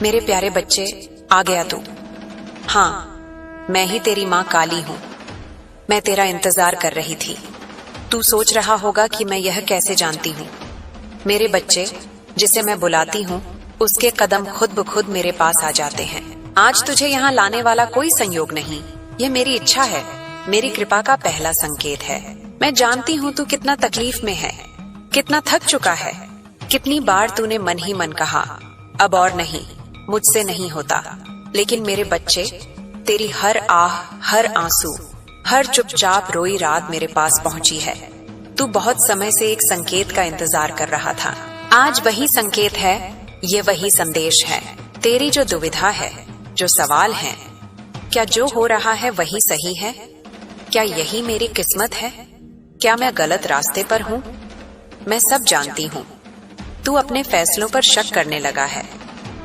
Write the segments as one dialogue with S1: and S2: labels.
S1: मेरे प्यारे बच्चे, आ गया तू। हाँ, मैं ही तेरी माँ काली हूँ। मैं तेरा इंतजार कर रही थी। तू सोच रहा होगा कि मैं यह कैसे जानती हूँ। मेरे बच्चे, जिसे मैं बुलाती हूँ उसके कदम खुद ब खुद मेरे पास आ जाते हैं। आज तुझे यहाँ लाने वाला कोई संयोग नहीं, यह मेरी इच्छा है, मेरी कृपा का पहला संकेत है। मैं जानती हूँ तू कितना तकलीफ में है, कितना थक चुका है। कितनी बार तूने मन ही मन कहा, अब और नहीं, मुझसे नहीं होता। लेकिन मेरे बच्चे, तेरी हर आह, हर आंसू, हर चुपचाप रोई रात मेरे पास पहुंची है। तू बहुत समय से एक संकेत का इंतजार कर रहा था। आज वही संकेत है, ये वही संदेश है। तेरी जो दुविधा है, जो सवाल है, क्या जो हो रहा है वही सही है? क्या यही मेरी किस्मत है? क्या मैं गलत रास्ते पर हूँ? मैं सब जानती हूँ। तू अपने फैसलों पर शक करने लगा है,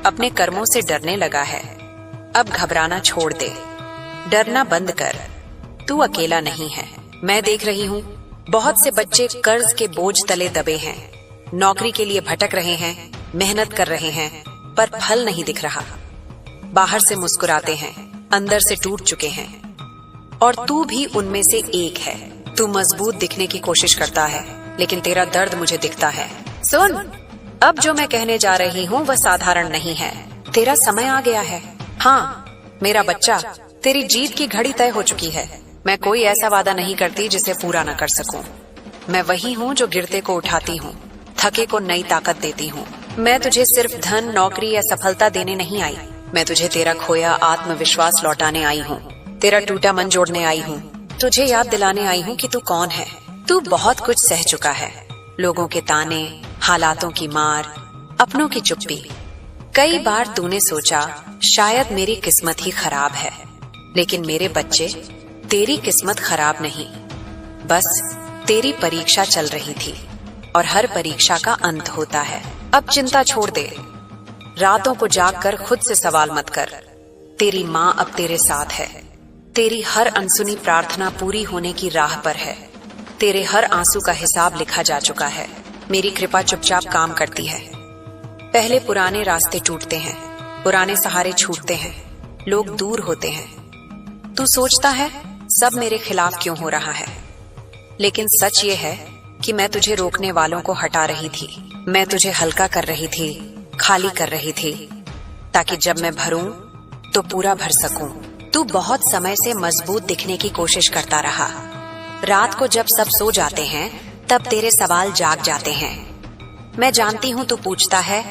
S1: अपने कर्मों से डरने लगा है। अब घबराना छोड़ दे, डरना बंद कर। तू अकेला नहीं है, मैं देख रही हूँ। बहुत से बच्चे कर्ज के बोझ तले दबे हैं, नौकरी के लिए भटक रहे हैं, मेहनत कर रहे हैं, पर फल नहीं दिख रहा। बाहर से मुस्कुराते हैं, अंदर से टूट चुके हैं। और तू भी उनमें से एक है। तू मजबूत दिखने की कोशिश करता है, लेकिन तेरा दर्द मुझे दिखता है। सुन, अब जो मैं कहने जा रही हूँ वह साधारण नहीं है। तेरा समय आ गया है। हाँ मेरा बच्चा, तेरी जीत की घड़ी तय हो चुकी है। मैं कोई ऐसा वादा नहीं करती जिसे पूरा न कर सकूं। मैं वही हूँ जो गिरते को उठाती हूँ, थके को नई ताकत देती हूँ। मैं तुझे सिर्फ धन, नौकरी या सफलता देने नहीं आई। मैं तुझे तेरा खोया आत्मविश्वास लौटाने आई हूँ, तेरा टूटा मन जोड़ने आई हूँ। तुझे याद दिलाने आई हूँ कि तू कौन है। तू बहुत कुछ सह चुका है, लोगों के ताने, हालातों की मार, अपनों की चुप्पी। कई बार तूने सोचा शायद मेरी किस्मत ही खराब है, लेकिन मेरे बच्चे, तेरी किस्मत खराब नहीं, बस तेरी परीक्षा चल रही थी और हर परीक्षा का अंत होता है। अब चिंता छोड़ दे, रातों को जागकर खुद से सवाल मत कर। तेरी माँ अब तेरे साथ है, तेरी हर अनसुनी प्रार्थना पूरी होने की राह पर है। तेरे हर आंसू का हिसाब लिखा जा चुका है। मेरी कृपा चुपचाप काम करती है। पहले पुराने रास्ते टूटते हैं, पुराने सहारे छूटते हैं, लोग दूर होते हैं। तू सोचता है सब मेरे खिलाफ क्यों हो रहा है, लेकिन सच ये है कि मैं तुझे रोकने वालों को हटा रही थी। मैं तुझे हल्का कर रही थी, खाली कर रही थी, ताकि जब मैं भरूं तो पूरा भर सकूं। तू बहुत समय से मजबूत दिखने की कोशिश करता रहा। रात को जब सब सो जाते हैं तब तेरे सवाल जाग जाते हैं। मैं जानती हूँ तू पूछता है,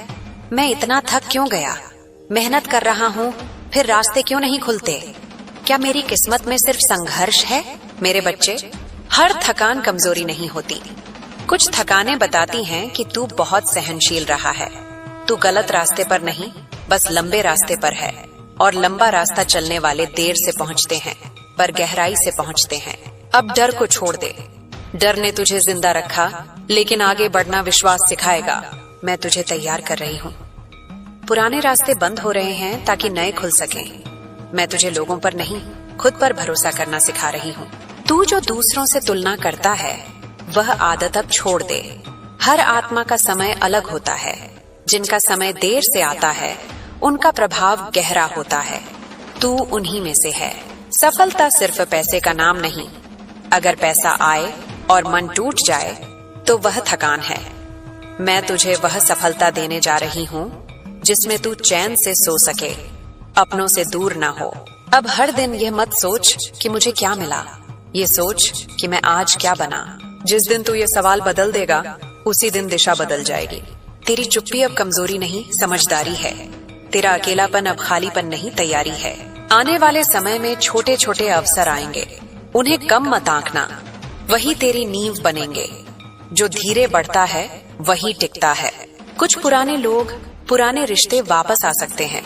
S1: मैं इतना थक क्यों गया, मेहनत कर रहा हूँ फिर रास्ते क्यों नहीं खुलते। क्या मेरी किस्मत में सिर्फ संघर्ष है? मेरे बच्चे, हर थकान कमजोरी नहीं होती। कुछ थकानें बताती हैं कि तू बहुत सहनशील रहा है। तू गलत रास्ते पर नहीं, बस लंबे रास्ते पर है। और लंबा रास्ता चलने वाले देर से पहुंचते हैं, पर गहराई से पहुंचते हैं। अब डर को छोड़ दे। डर ने तुझे जिंदा रखा, लेकिन आगे बढ़ना विश्वास सिखाएगा। मैं तुझे तैयार कर रही हूँ। पुराने रास्ते बंद हो रहे हैं ताकि नए खुल सकें। मैं तुझे लोगों पर नहीं, खुद पर भरोसा करना सिखा रही हूँ। तू जो दूसरों से तुलना करता है, वह आदत अब छोड़ दे। हर आत्मा का समय अलग होता है। जिनका समय देर से आता है, उनका प्रभाव गहरा होता है। तू उन्हीं में से है। सफलता सिर्फ पैसे का नाम नहीं। अगर पैसा आए और मन टूट जाए तो वह थकान है। मैं तुझे वह सफलता देने जा रही हूँ जिसमें तू चैन से सो सके, अपनों से दूर ना हो। अब हर दिन यह मत सोच कि मुझे क्या मिला, ये सोच कि मैं आज क्या बना। जिस दिन तू ये सवाल बदल देगा, उसी दिन दिशा बदल जाएगी। तेरी चुप्पी अब कमजोरी नहीं, समझदारी है। तेरा अकेलापन अब खालीपन नहीं, तैयारी है। आने वाले समय में छोटे छोटे अवसर आएंगे, उन्हें कम मत आंकना। वही तेरी नींव बनेंगे। जो धीरे बढ़ता है वही टिकता है। कुछ पुराने लोग, पुराने रिश्ते वापस आ सकते हैं।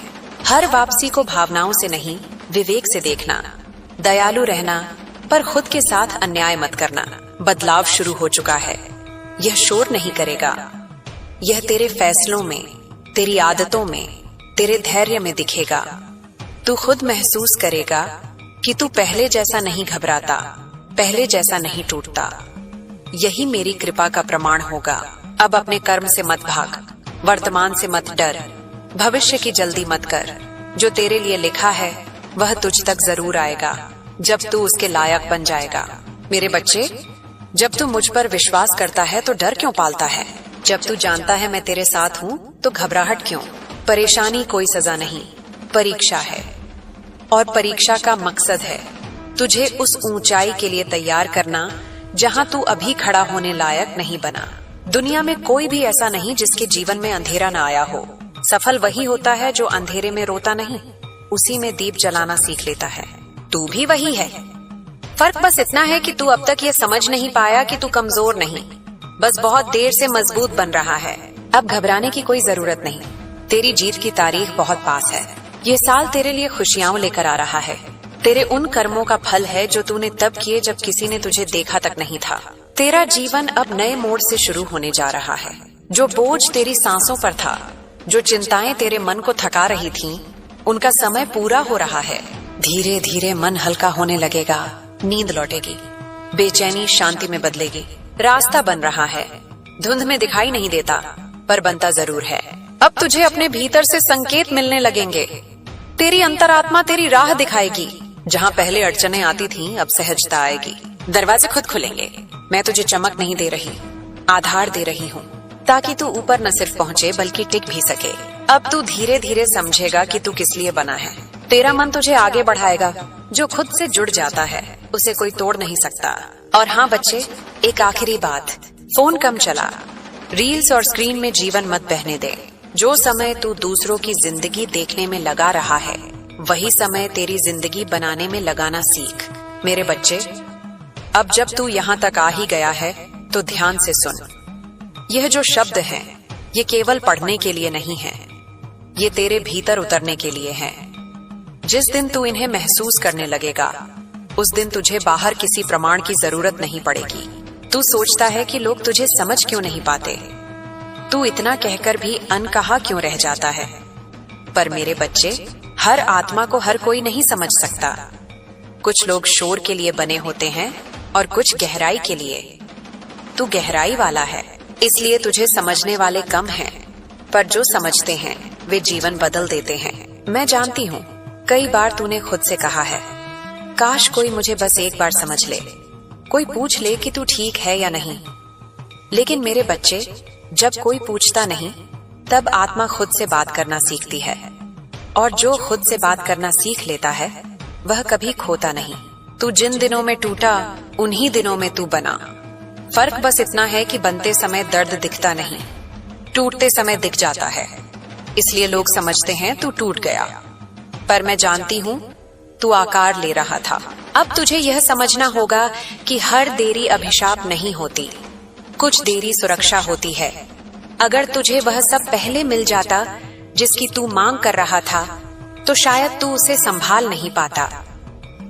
S1: हर वापसी को भावनाओं से नहीं, विवेक से देखना। दयालु रहना, पर खुद के साथ अन्याय मत करना। बदलाव शुरू हो चुका है। यह शोर नहीं करेगा, यह तेरे फैसलों में, तेरी आदतों में, तेरे धैर्य में दिखेगा। तू खुद महसूस करेगा कि तू पहले जैसा नहीं घबराता, पहले जैसा नहीं टूटता। यही मेरी कृपा का प्रमाण होगा। अब अपने कर्म से मत भाग, वर्तमान से मत डर, भविष्य की जल्दी मत कर। जो तेरे लिए लिखा है वह तुझ तक जरूर आएगा जब तू उसके लायक बन जाएगा। मेरे बच्चे, जब तू मुझ पर विश्वास करता है तो डर क्यों पालता है? जब तू जानता है मैं तेरे साथ हूँ तो घबराहट क्यों? परेशानी कोई सजा नहीं, परीक्षा है। और परीक्षा का मकसद है तुझे उस ऊंचाई के लिए तैयार करना जहां तू अभी खड़ा होने लायक नहीं बना। दुनिया में कोई भी ऐसा नहीं जिसके जीवन में अंधेरा न आया हो। सफल वही होता है जो अंधेरे में रोता नहीं, उसी में दीप जलाना सीख लेता है। तू भी वही है। फर्क बस इतना है कि तू अब तक ये समझ नहीं पाया कि तू कमजोर नहीं, बस बहुत देर से मजबूत बन रहा है। अब घबराने की कोई जरूरत नहीं। तेरी जीत की तारीख बहुत पास है। ये साल तेरे लिए खुशियां लेकर आ रहा है। तेरे उन कर्मों का फल है जो तूने तब किए जब किसी ने तुझे देखा तक नहीं था। तेरा जीवन अब नए मोड़ से शुरू होने जा रहा है। जो बोझ तेरी सांसों पर था, जो चिंताएं तेरे मन को थका रही थीं, उनका समय पूरा हो रहा है। धीरे धीरे मन हल्का होने लगेगा, नींद लौटेगी, बेचैनी शांति में बदलेगी। रास्ता बन रहा है, धुंध में दिखाई नहीं देता पर बनता जरूर है। अब तुझे अपने भीतर से संकेत मिलने लगेंगे। तेरी अंतरात्मा तेरी राह दिखाएगी। जहाँ पहले अड़चने आती थीं, अब सहजता आएगी। दरवाजे खुद खुलेंगे। मैं तुझे चमक नहीं दे रही, आधार दे रही हूँ, ताकि तू ऊपर न सिर्फ पहुँचे बल्कि टिक भी सके। अब तू धीरे धीरे समझेगा कि तू किस लिए बना है। तेरा मन तुझे आगे बढ़ाएगा। जो खुद से जुड़ जाता है उसे कोई तोड़ नहीं सकता। और हाँ बच्चे, एक आखिरी बात, फोन कम चला, रील्स और स्क्रीन में जीवन मत बहने दे। जो समय तू दूसरों की जिंदगी देखने में लगा रहा है, वही समय तेरी जिंदगी बनाने में लगाना सीख। मेरे बच्चे, अब जब तू यहाँ तक आ ही गया है तो ध्यान से सुन। यह जो शब्द हैं, ये केवल पढ़ने के लिए नहीं है, ये तेरे भीतर उतरने के लिए है। जिस दिन तू इन्हें महसूस करने लगेगा, उस दिन तुझे बाहर किसी प्रमाण की जरूरत नहीं पड़ेगी। तू सोचता है कि लोग तुझे समझ क्यों नहीं पाते, तू इतना कहकर भी अनकहा क्यों रह जाता है। पर मेरे बच्चे, हर आत्मा को हर कोई नहीं समझ सकता। कुछ लोग शोर के लिए बने होते हैं और कुछ गहराई के लिए। तू गहराई वाला है, इसलिए तुझे समझने वाले कम हैं, पर जो समझते हैं वे जीवन बदल देते हैं। मैं जानती हूँ, कई बार तूने खुद से कहा है, काश कोई मुझे बस एक बार समझ ले, कोई पूछ ले कि तू ठीक है या नहीं। लेकिन मेरे बच्चे, जब कोई पूछता नहीं, तब आत्मा खुद से बात करना सीखती है। और जो खुद से बात करना सीख लेता है, वह कभी खोता नहीं। तू जिन दिनों में टूटा, उन्हीं दिनों में तू बना। फर्क बस इतना है कि बनते समय दर्द दिखता नहीं, टूटते समय दिख जाता है। इसलिए लोग समझते हैं तू टूट गया, पर मैं जानती हूँ तू आकार ले रहा था। अब तुझे यह समझना होगा कि हर देरी अभिशाप नहीं होती, कुछ देरी सुरक्षा होती है। अगर तुझे वह सब पहले मिल जाता जिसकी तू मांग कर रहा था, तो शायद तू उसे संभाल नहीं पाता।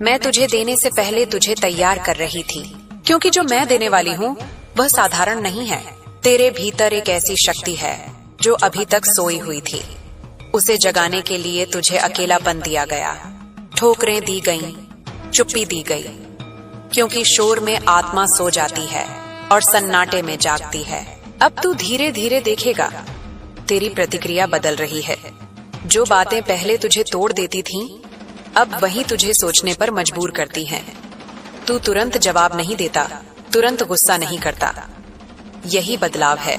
S1: मैं तुझे देने से पहले तुझे तैयार कर रही थी, क्योंकि जो मैं देने वाली हूँ वह साधारण नहीं है। तेरे भीतर एक ऐसी शक्ति है जो अभी तक सोई हुई थी। उसे जगाने के लिए तुझे अकेलापन दिया गया, ठोकरें दी गईं, चुप्पी दी गई, क्योंकि शोर में आत्मा सो जाती है और सन्नाटे में जागती है। अब तू धीरे धीरे देखेगा, तेरी प्रतिक्रिया बदल रही है। जो बातें पहले तुझे तोड़ देती थीं, अब वही तुझे सोचने पर मजबूर करती हैं। तू तुरंत जवाब नहीं देता, तुरंत गुस्सा नहीं करता। यही बदलाव है,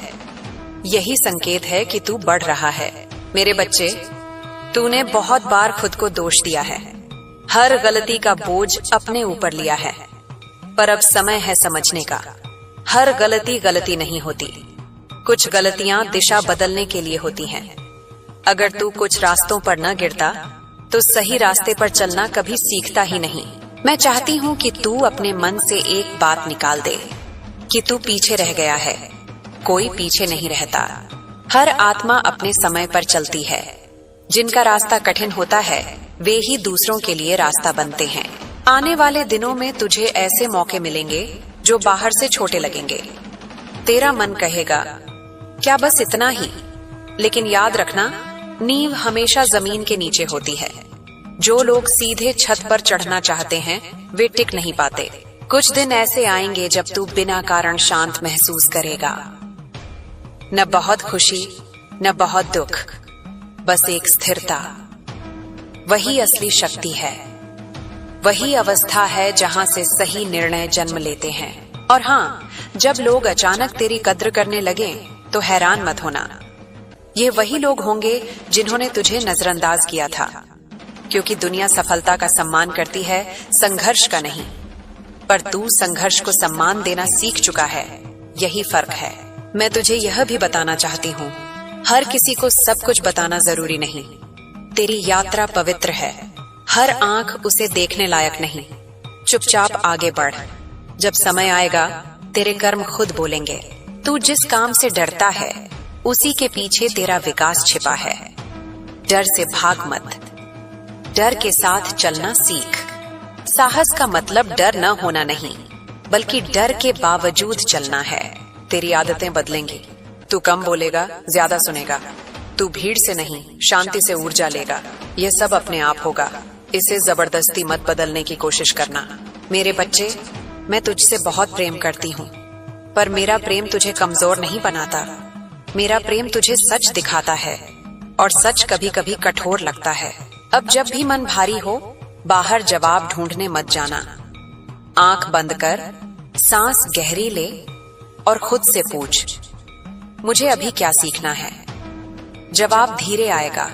S1: यही संकेत है कि तू बढ़ रहा है। मेरे बच्चे, तूने बहुत बार खुद को दोष दिया है, हर गलती का बोझ अपने ऊपर लिया है। पर अब समय है समझने का, हर गलती गलती नहीं होती। कुछ गलतियां दिशा बदलने के लिए होती हैं। अगर तू कुछ रास्तों पर न गिरता, तो सही रास्ते पर चलना कभी सीखता ही नहीं। मैं चाहती हूँ कि तू अपने मन से एक बात निकाल दे कि तू पीछे रह गया है। कोई पीछे नहीं रहता। हर आत्मा अपने समय पर चलती है। जिनका रास्ता कठिन होता है, वे ही दूसरों के लिए रास्ता बनते हैं। आने वाले दिनों में तुझे ऐसे मौके मिलेंगे जो बाहर से छोटे लगेंगे। तेरा मन कहेगा, क्या बस इतना ही? लेकिन याद रखना, नींव हमेशा जमीन के नीचे होती है। जो लोग सीधे छत पर चढ़ना चाहते हैं, वे टिक नहीं पाते। कुछ दिन ऐसे आएंगे जब तू बिना कारण शांत महसूस करेगा। न बहुत खुशी, न बहुत दुख, बस एक स्थिरता। वही असली शक्ति है, वही अवस्था है जहां से सही निर्णय जन्म लेते हैं। और हाँ, जब लोग अचानक तेरी कद्र करने लगे तो हैरान मत होना। ये वही लोग होंगे जिन्होंने तुझे नजरअंदाज किया था, क्योंकि दुनिया सफलता का सम्मान करती है, संघर्ष का नहीं। पर तू संघर्ष को सम्मान देना सीख चुका है, यही फर्क है। मैं तुझे यह भी बताना चाहती हूँ, हर किसी को सब कुछ बताना जरूरी नहीं। तेरी यात्रा पवित्र है, हर आंख उसे देखने लायक नहीं। चुपचाप आगे बढ़, जब समय आएगा तेरे कर्म खुद बोलेंगे। तू जिस काम से डरता है उसी के पीछे तेरा विकास छिपा है। डर से भाग मत, डर के साथ चलना सीख। साहस का मतलब डर न होना नहीं, बल्कि डर के बावजूद चलना है। तेरी आदतें बदलेंगी, तू कम बोलेगा, ज्यादा सुनेगा। तू भीड़ से नहीं, शांति से ऊर्जा लेगा। यह सब अपने आप होगा, इसे जबरदस्ती मत बदलने की कोशिश करना। मेरे बच्चे, मैं तुझसे बहुत प्रेम करती हूँ, पर मेरा प्रेम तुझे कमजोर नहीं बनाता। मेरा प्रेम तुझे सच दिखाता है, और सच कभी कभी कठोर लगता है। अब जब भी मन भारी हो, बाहर जवाब ढूंढने मत जाना। आंख बंद कर, सांस गहरी ले और खुद से पूछ, मुझे अभी क्या सीखना है? जवाब धीरे आएगा,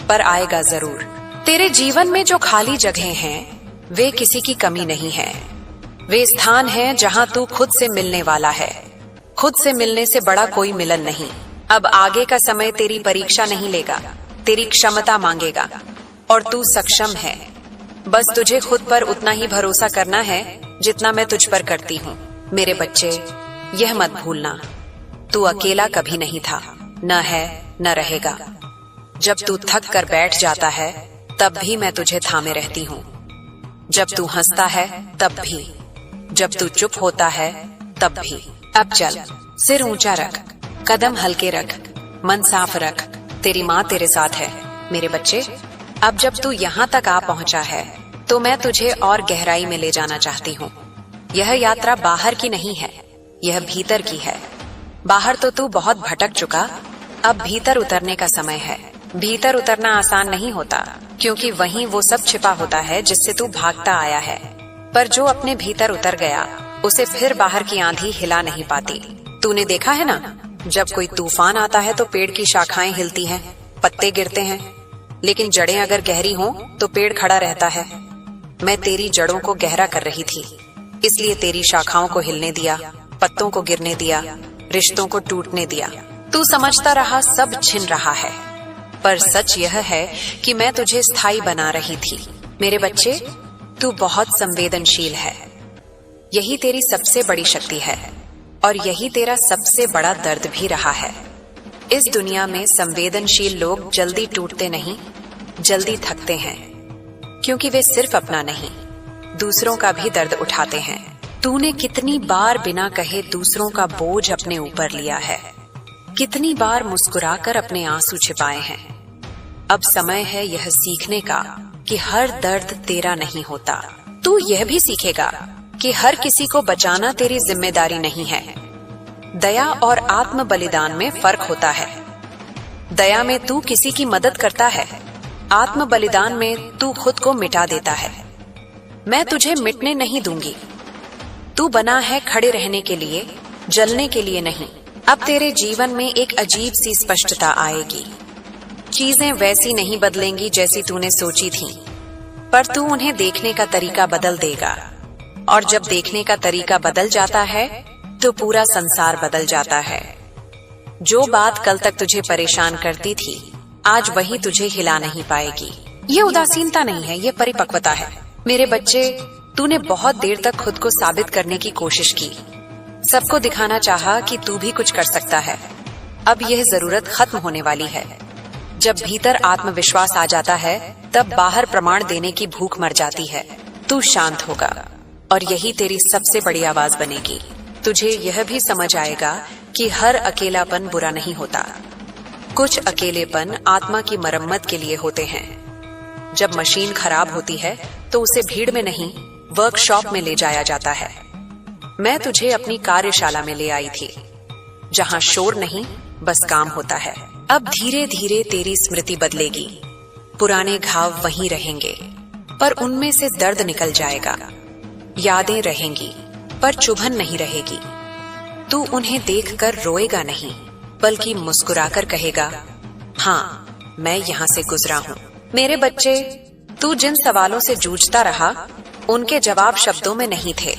S1: पर आएगा जरूर। तेरे जीवन में जो खाली जगहें हैं, वे किसी की कमी नहीं है। वे स्थान हैं जहां तू खुद से मिलने वाला है। खुद से मिलने से बड़ा कोई मिलन नहीं। अब आगे का समय तेरी परीक्षा नहीं लेगा, तेरी क्षमता मांगेगा, और तू सक्षम है। बस तुझे खुद पर उतना ही भरोसा करना है जितना मैं तुझ पर करती हूँ। मेरे बच्चे, यह मत भूलना, तू अकेला कभी नहीं था, न है न रहेगा। जब तू थक कर बैठ जाता है तब भी मैं तुझे थामे रहती हूँ। जब तू हंसता है तब भी, जब तू चुप होता है तब भी। अब चल, सिर ऊंचा रख, कदम हल्के रख, मन साफ रख। तेरी माँ तेरे साथ है। मेरे बच्चे, अब जब तू यहाँ तक आ पहुंचा है तो मैं तुझे और गहराई में ले जाना चाहती हूँ। यह यात्रा बाहर की नहीं है, यह भीतर की है। बाहर तो तू बहुत भटक चुका, अब भीतर उतरने का समय है। भीतर उतरना आसान नहीं होता, क्योंकि वहीं वो सब छिपा होता है जिससे तू भागता आया है। पर जो अपने भीतर उतर गया, उसे फिर बाहर की आंधी हिला नहीं पाती। तूने देखा है ना, जब कोई तूफान आता है तो पेड़ की शाखाएं हिलती हैं, पत्ते गिरते हैं, लेकिन जड़ें अगर गहरी हों तो पेड़ खड़ा रहता है। मैं तेरी जड़ों को गहरा कर रही थी, इसलिए तेरी शाखाओं को हिलने दिया, पत्तों को गिरने दिया, रिश्तों को टूटने दिया। तू समझता रहा सब छिन रहा है, पर सच यह है कि मैं तुझे स्थायी बना रही थी। मेरे बच्चे, तू बहुत संवेदनशील है। यही तेरी सबसे बड़ी शक्ति है, और यही तेरा सबसे बड़ा दर्द भी रहा है। इस दुनिया में संवेदनशील लोग जल्दी टूटते नहीं, जल्दी थकते हैं, क्योंकि वे सिर्फ अपना नहीं, दूसरों का भी दर्द उठाते हैं। तूने कितनी बार बिना कहे दूसरों का बोझ अपने ऊपर लिया है, कितनी बार मुस्कुराकर अपने आंसू छिपाए हैं। अब समय है यह सीखने का कि हर दर्द तेरा नहीं होता। तू यह भी सीखेगा कि हर किसी को बचाना तेरी जिम्मेदारी नहीं है। दया और आत्म बलिदान में फर्क होता है। दया में तू किसी की मदद करता है, आत्म बलिदान में तू खुद को मिटा देता है। मैं तुझे मिटने नहीं दूंगी। तू बना है खड़े रहने के लिए, जलने के लिए नहीं। अब तेरे जीवन में एक अजीब सी स्पष्टता आएगी। चीजें वैसी नहीं बदलेंगी जैसी तूने सोची थी, पर तू उन्हें देखने का तरीका बदल देगा। और जब देखने का तरीका बदल जाता है तो पूरा संसार बदल जाता है। जो बात कल तक तुझे परेशान करती थी, आज वही तुझे हिला नहीं पाएगी। ये उदासीनता नहीं है, ये परिपक्वता है। मेरे बच्चे, तूने बहुत देर तक खुद को साबित करने की कोशिश की, सबको दिखाना चाहा कि तू भी कुछ कर सकता है। अब यह जरूरत खत्म होने वाली है। जब भीतर आत्मविश्वास आ जाता है, तब बाहर प्रमाण देने की भूख मर जाती है। तू शांत होगा और यही तेरी सबसे बड़ी आवाज बनेगी। तुझे यह भी समझ आएगा कि हर अकेलापन बुरा नहीं होता। कुछ अकेलेपन आत्मा की मरम्मत के लिए होते हैं। जब मशीन खराब होती है तो उसे भीड़ में नहीं, वर्कशॉप में ले जाया जाता है। मैं तुझे अपनी कार्यशाला में ले आई थी, जहां शोर नहीं, बस काम होता है। अब धीरे धीरे तेरी स्मृति बदलेगी, पुराने घाव वहीं रहेंगे पर उनमें से दर्द निकल जाएगा। यादें रहेंगी पर चुभन नहीं रहेगी। तू उन्हें देखकर रोएगा नहीं, बल्कि मुस्कुराकर कहेगा, हाँ मैं यहाँ से गुजरा हूँ। मेरे बच्चे, तू जिन सवालों से जूझता रहा उनके जवाब शब्दों में नहीं थे,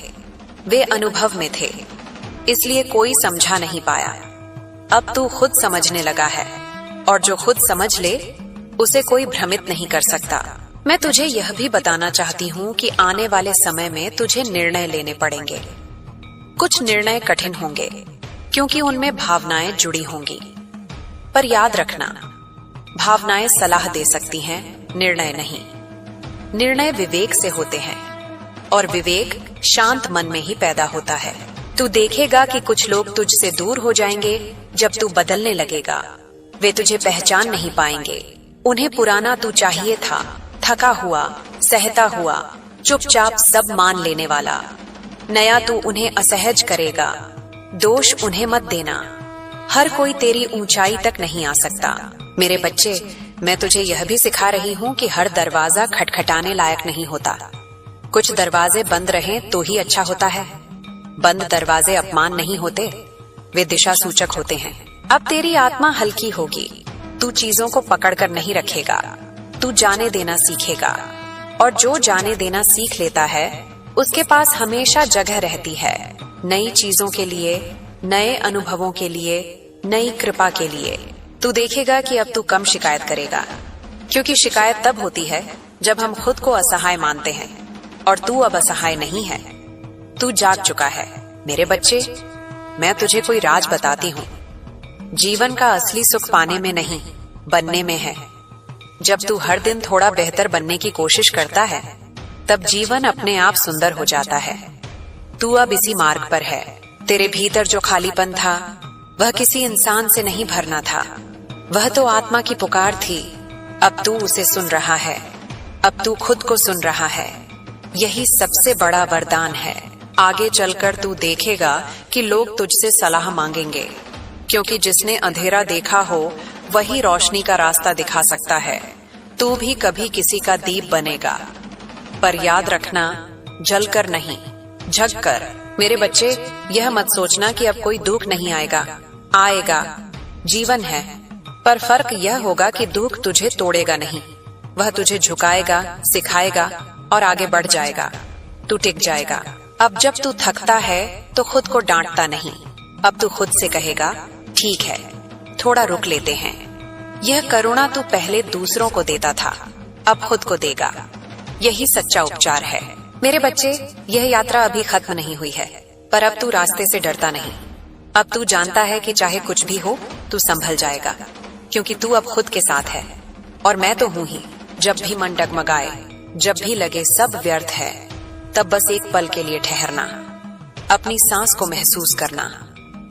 S1: वे अनुभव में थे, इसलिए कोई समझा नहीं पाया। अब तू खुद समझने लगा है, और जो खुद समझ ले उसे कोई भ्रमित नहीं कर सकता। मैं तुझे यह भी बताना चाहती हूँ कि आने वाले समय में तुझे निर्णय लेने पड़ेंगे। कुछ निर्णय कठिन होंगे क्योंकि उनमें भावनाएं जुड़ी होंगी, पर याद रखना, भावनाएं सलाह दे सकती हैं, निर्णय नहीं। निर्णय विवेक से होते हैं और विवेक शांत मन में ही पैदा होता है। तू देखेगा कि कुछ लोग तुझसे दूर हो जाएंगे जब तू बदलने लगेगा। वे तुझे पहचान नहीं पाएंगे। उन्हें पुराना तू चाहिए था, थका हुआ, सहता हुआ, चुपचाप सब मान लेने वाला। नया तू उन्हें असहज करेगा। दोष उन्हें मत देना। हर कोई तेरी ऊंचाई तक नहीं आ सकता। मेरे बच्चे, मैं तुझे यह भी सिखा रही हूँ कि हर दरवाजा खटखटाने लायक नहीं होता। कुछ दरवाजे बंद रहें तो ही अच्छा होता है। बंद दरवाजे अपमान नहीं होते, वे दिशा सूचक होते हैं। अब तेरी आत्मा हल्की होगी। तू चीजों को पकड़कर नहीं रखेगा, तू जाने देना सीखेगा। और जो जाने देना सीख लेता है उसके पास हमेशा जगह रहती है, नई चीजों के लिए, नए अनुभवों के लिए, नई कृपा के लिए। तू देखेगा कि अब तू कम शिकायत करेगा, क्योंकि शिकायत तब होती है जब हम खुद को असहाय मानते हैं, और तू अब असहाय नहीं है। तू जाग चुका है। मेरे बच्चे, मैं तुझे कोई राज बताती हूँ। जीवन का असली सुख पाने में नहीं, बनने में है। जब तू हर दिन थोड़ा बेहतर बनने की कोशिश करता है, तब जीवन अपने आप सुंदर हो जाता है। तू अब इसी मार्ग पर है। तेरे भीतर जो खालीपन था, वह किसी इंसान से नहीं भरना था, वह तो आत्मा की पुकार थी। अब तू उसे सुन रहा है, अब तू खुद को सुन रहा है। यही सबसे बड़ा वरदान है। आगे चलकर तू देखेगा कि लोग तुझसे सलाह मांगेंगे, क्योंकि जिसने अंधेरा देखा हो वही रोशनी का रास्ता दिखा सकता है। तू भी कभी किसी का दीप बनेगा, पर याद रखना, जलकर नहीं, झककर। मेरे बच्चे, यह मत सोचना कि अब कोई दुख नहीं आएगा। आएगा, जीवन है, पर फर्क यह होगा कि दुख तुझे तोड़ेगा नहीं, वह तुझे झुकाएगा, सिखाएगा और आगे बढ़ जाएगा। तू टिक जाएगा। अब जब तू थकता है तो खुद को डांटता नहीं। अब तू खुद से कहेगा, ठीक है, थोड़ा रुक लेते हैं। यह करुणा तू पहले दूसरों को देता था, अब खुद को देगा। यही सच्चा उपचार है। मेरे बच्चे, यह यात्रा अभी खत्म नहीं हुई है, पर अब तू रास्ते से डरता नहीं। अब तू जानता है कि चाहे कुछ भी हो, तू संभल जाएगा, क्योंकि तू अब खुद के साथ है। और मैं तो हूं ही। जब भी मन डगमगाए, जब भी लगे सब व्यर्थ है, तब बस एक पल के लिए ठहरना, अपनी सांस को महसूस करना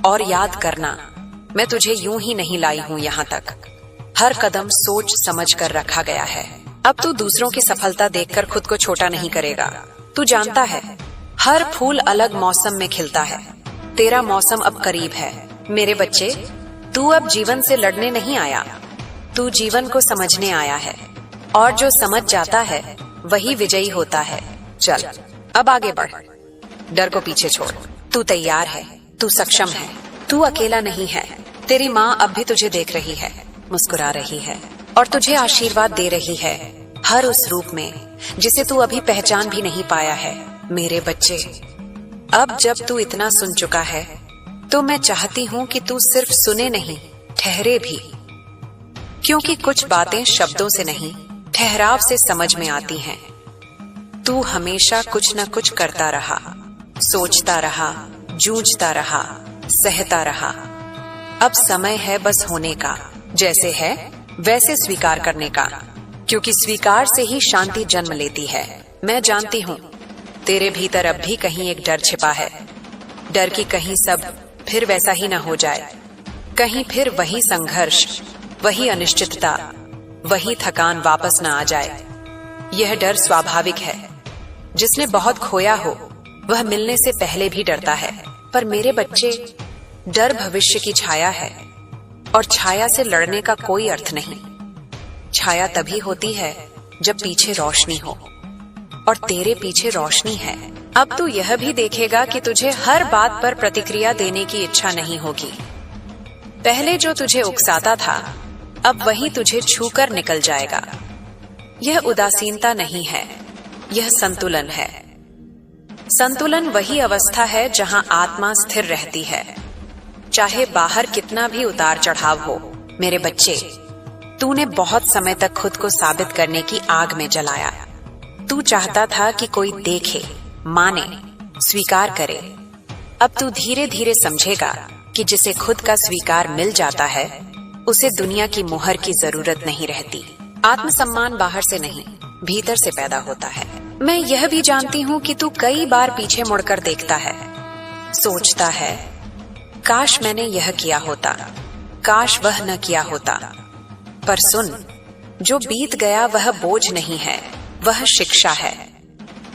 S1: और याद करना, मैं तुझे यूं ही नहीं लाई हूं यहाँ तक। हर कदम सोच समझ कर रखा गया है। अब तू दूसरों की सफलता देखकर खुद को छोटा नहीं करेगा। तू जानता है, हर फूल अलग मौसम में खिलता है। तेरा मौसम अब करीब है। मेरे बच्चे, तू अब जीवन से लड़ने नहीं आया, तू जीवन को समझने आया है। और जो समझ जाता है वही विजयी होता है। चल, अब आगे बढ़, डर को पीछे छोड़। तू तैयार है, तू सक्षम है, तू अकेला नहीं है। तेरी माँ अब भी तुझे देख रही है, मुस्कुरा रही है और तुझे आशीर्वाद दे रही है, हर उस रूप में जिसे तू अभी पहचान भी नहीं पाया है। मेरे बच्चे, अब जब तू इतना सुन चुका है, तो मैं चाहती हूँ कि तू सिर्फ सुने नहीं, ठहरे भी, क्योंकि कुछ बातें शब्दों से नहीं, ठहराव से समझ में आती हैं। तू हमेशा कुछ न कुछ करता रहा, सोचता रहा, जूझता रहा, सहता रहा। अब समय है बस होने का, जैसे है वैसे स्वीकार करने का, क्योंकि स्वीकार से ही शांति जन्म लेती है। मैं जानती हूँ तेरे भीतर अब भी कहीं एक डर छिपा है। डर की कहीं सब फिर वैसा ही ना हो जाए, कहीं फिर वही संघर्ष, वही अनिश्चितता, वही थकान वापस ना आ जाए। यह डर स्वाभाविक है। जिसने बहुत खोया हो वह मिलने से पहले भी डरता है। पर मेरे बच्चे, डर भविष्य की छाया है। और छाया से लड़ने का कोई अर्थ नहीं। छाया तभी होती है जब पीछे रोशनी हो, और तेरे पीछे रोशनी है। अब तू यह भी देखेगा कि तुझे हर बात पर प्रतिक्रिया देने की इच्छा नहीं होगी। पहले जो तुझे उकसाता था, अब वही तुझे छूकर निकल जाएगा। यह उदासीनता नहीं है, यह संतुलन है। संतुलन वही अवस्था है जहां आत्मा स्थिर रहती है, चाहे बाहर कितना भी उतार चढ़ाव हो। मेरे बच्चे, तूने बहुत समय तक खुद को साबित करने की आग में जलाया। तू चाहता था कि कोई देखे, माने, स्वीकार करे। अब तू धीरे धीरे समझेगा कि जिसे खुद का स्वीकार मिल जाता है, उसे दुनिया की मुहर की जरूरत नहीं रहती। आत्मसम्मान बाहर से नहीं, भीतर से पैदा होता है। मैं यह भी जानती हूँ कि तू कई बार पीछे मुड़कर देखता है, सोचता है, काश मैंने यह किया होता, काश वह न किया होता। पर सुन, जो बीत गया वह बोझ नहीं है, वह शिक्षा है।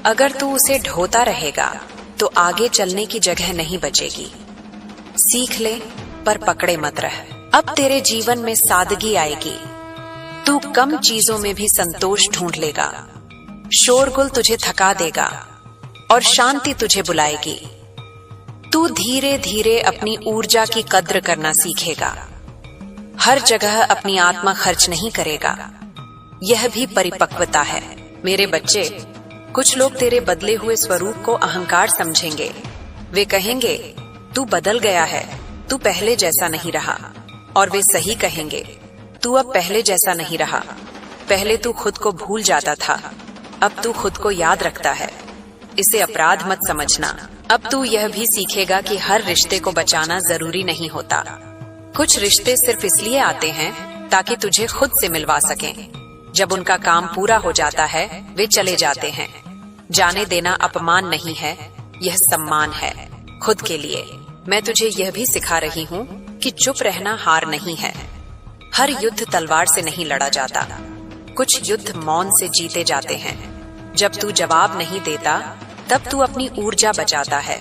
S1: अगर तू उसे ढोता रहेगा तो आगे चलने की जगह नहीं बचेगी। सीख ले, पर पकड़े मत रह। अब तेरे जीवन में सादगी आएगी। तू कम चीजों में भी संतोष ढूंढ लेगा। शोरगुल तुझे थका देगा और शांति तुझे बुलाएगी। तू धीरे धीरे अपनी ऊर्जा की कद्र करना सीखेगा। हर जगह अपनी आत्मा खर्च नहीं करेगा। यह भी परिपक्वता है। मेरे बच्चे, कुछ लोग तेरे बदले हुए स्वरूप को अहंकार समझेंगे। वे कहेंगे, तू बदल गया है, तू पहले जैसा नहीं रहा। और वे सही कहेंगे, तू अब पहले जैसा नहीं रहा। पहले तू खुद को भूल जाता था, अब तू खुद को याद रखता है। इसे अपराध मत समझना। अब तू यह भी सीखेगा कि हर रिश्ते को बचाना जरूरी नहीं होता। कुछ रिश्ते सिर्फ इसलिए आते हैं ताकि तुझे खुद से मिलवा सकें। जब उनका काम पूरा हो जाता है, वे चले जाते हैं। जाने देना अपमान नहीं है, यह सम्मान है खुद के लिए। मैं तुझे यह भी सिखा रही हूँ कि चुप रहना हार नहीं है। हर युद्ध तलवार से नहीं लड़ा जाता, कुछ युद्ध मौन से जीते जाते हैं। जब तू जवाब नहीं देता, तब तू अपनी ऊर्जा बचाता है,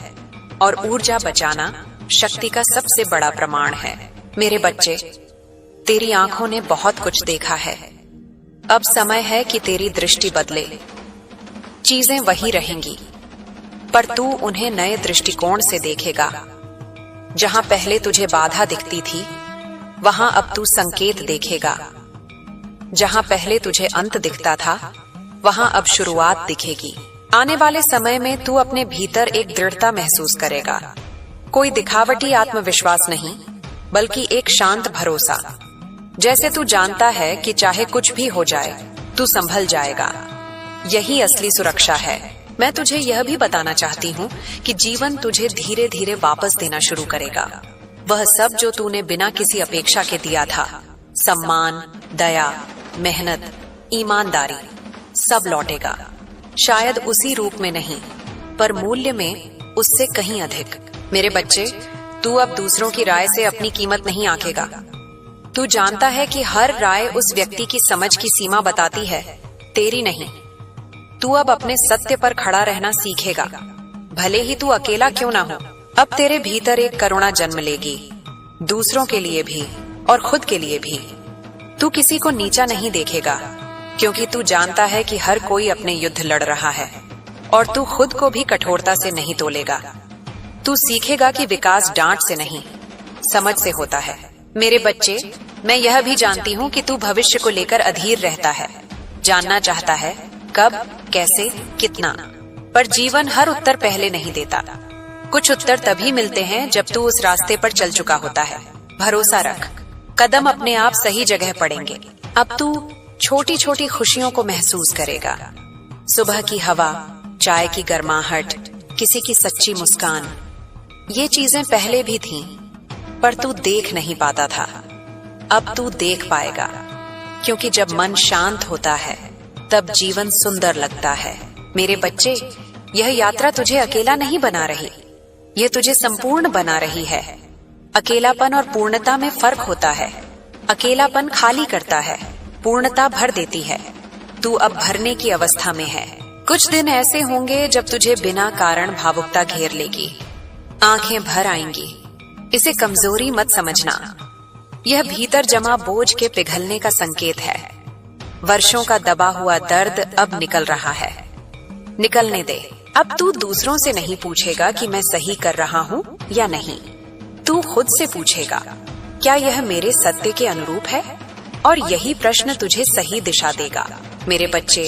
S1: और ऊर्जा बचाना शक्ति का सबसे बड़ा प्रमाण है। मेरे बच्चे, तेरी आंखों ने बहुत कुछ देखा है। अब समय है कि तेरी दृष्टि बदले। चीजें वही रहेंगी, पर तू उन्हें नए दृष्टिकोण से देखेगा। जहां पहले तुझे बाधा दिखती थी, वहां अब तू संकेत देखेगा। जहां पहले तुझे अंत दिखता था, वहां अब शुरुआत दिखेगी। आने वाले समय में तू अपने भीतर एक दृढ़ता महसूस करेगा। कोई दिखावटी आत्मविश्वास नहीं, बल्कि एक शांत भरोसा। जैसे तू जानता है कि चाहे कुछ भी हो जाए, तू संभल जाएगा। यही असली सुरक्षा है। मैं तुझे यह भी बताना चाहती हूँ कि जीवन तुझे धीरे धीरे वापस देना शुरू करेगा। वह सब जो तूने बिना किसी अपेक्षा के दिया था, सम्मान, दया, मेहनत, ईमानदारी, सब लौटेगा। शायद उसी रूप में नहीं, पर मूल्य में उससे कहीं अधिक। मेरे बच्चे, तू अब दूसरों की राय से अपनी कीमत नहीं आंकेगा। तू जानता है कि हर राय उस व्यक्ति की समझ की सीमा बताती है, तेरी नहीं। तू अब अपने सत्य पर खड़ा रहना सीखेगा, भले ही तू अकेला क्यों ना हो। अब तेरे भीतर एक करुणा जन्म लेगी, दूसरों के लिए भी और खुद के लिए भी। तू किसी को नीचा नहीं देखेगा, क्योंकि तू जानता है कि हर कोई अपने युद्ध लड़ रहा है, और तू खुद को भी कठोरता से नहीं तोलेगा। तू सीखेगा कि विकास डांट से नहीं, समझ से होता है। मेरे बच्चे, मैं यह भी जानती हूँ कि तू भविष्य को लेकर अधीर रहता है, जानना चाहता है कब, कैसे, कितना। पर जीवन हर उत्तर पहले नहीं देता। कुछ उत्तर तभी मिलते हैं जब तू उस रास्ते पर चल चुका होता है। भरोसा रख, कदम अपने आप सही जगह पड़ेंगे। अब तू छोटी छोटी खुशियों को महसूस करेगा। सुबह की हवा, चाय की गर्माहट, किसी की सच्ची मुस्कान। ये चीजें पहले भी थीं, पर तू देख नहीं पाता था। अब तू देख पाएगा, क्योंकि जब मन शांत होता है, तब जीवन सुंदर लगता है। मेरे बच्चे, यह यात्रा तुझे अकेला नहीं बना रही, यह तुझे संपूर्ण बना रही है। अकेलापन और पूर्णता में फर्क होता है। अकेलापन खाली करता है, पूर्णता भर देती है। तू अब भरने की अवस्था में है। कुछ दिन ऐसे होंगे जब तुझे बिना कारण भावुकता घेर लेगी, आंखें भर आएंगी। इसे कमजोरी मत समझना, यह भीतर जमा बोझ के पिघलने का संकेत है। वर्षों का दबा हुआ दर्द अब निकल रहा है। निकलने दे। अब तू दूसरों से नहीं पूछेगा कि मैं सही कर रहा हूँ या नहीं। तू खुद से पूछेगा, क्या यह मेरे सत्य के अनुरूप है? और यही प्रश्न तुझे सही दिशा देगा। मेरे बच्चे,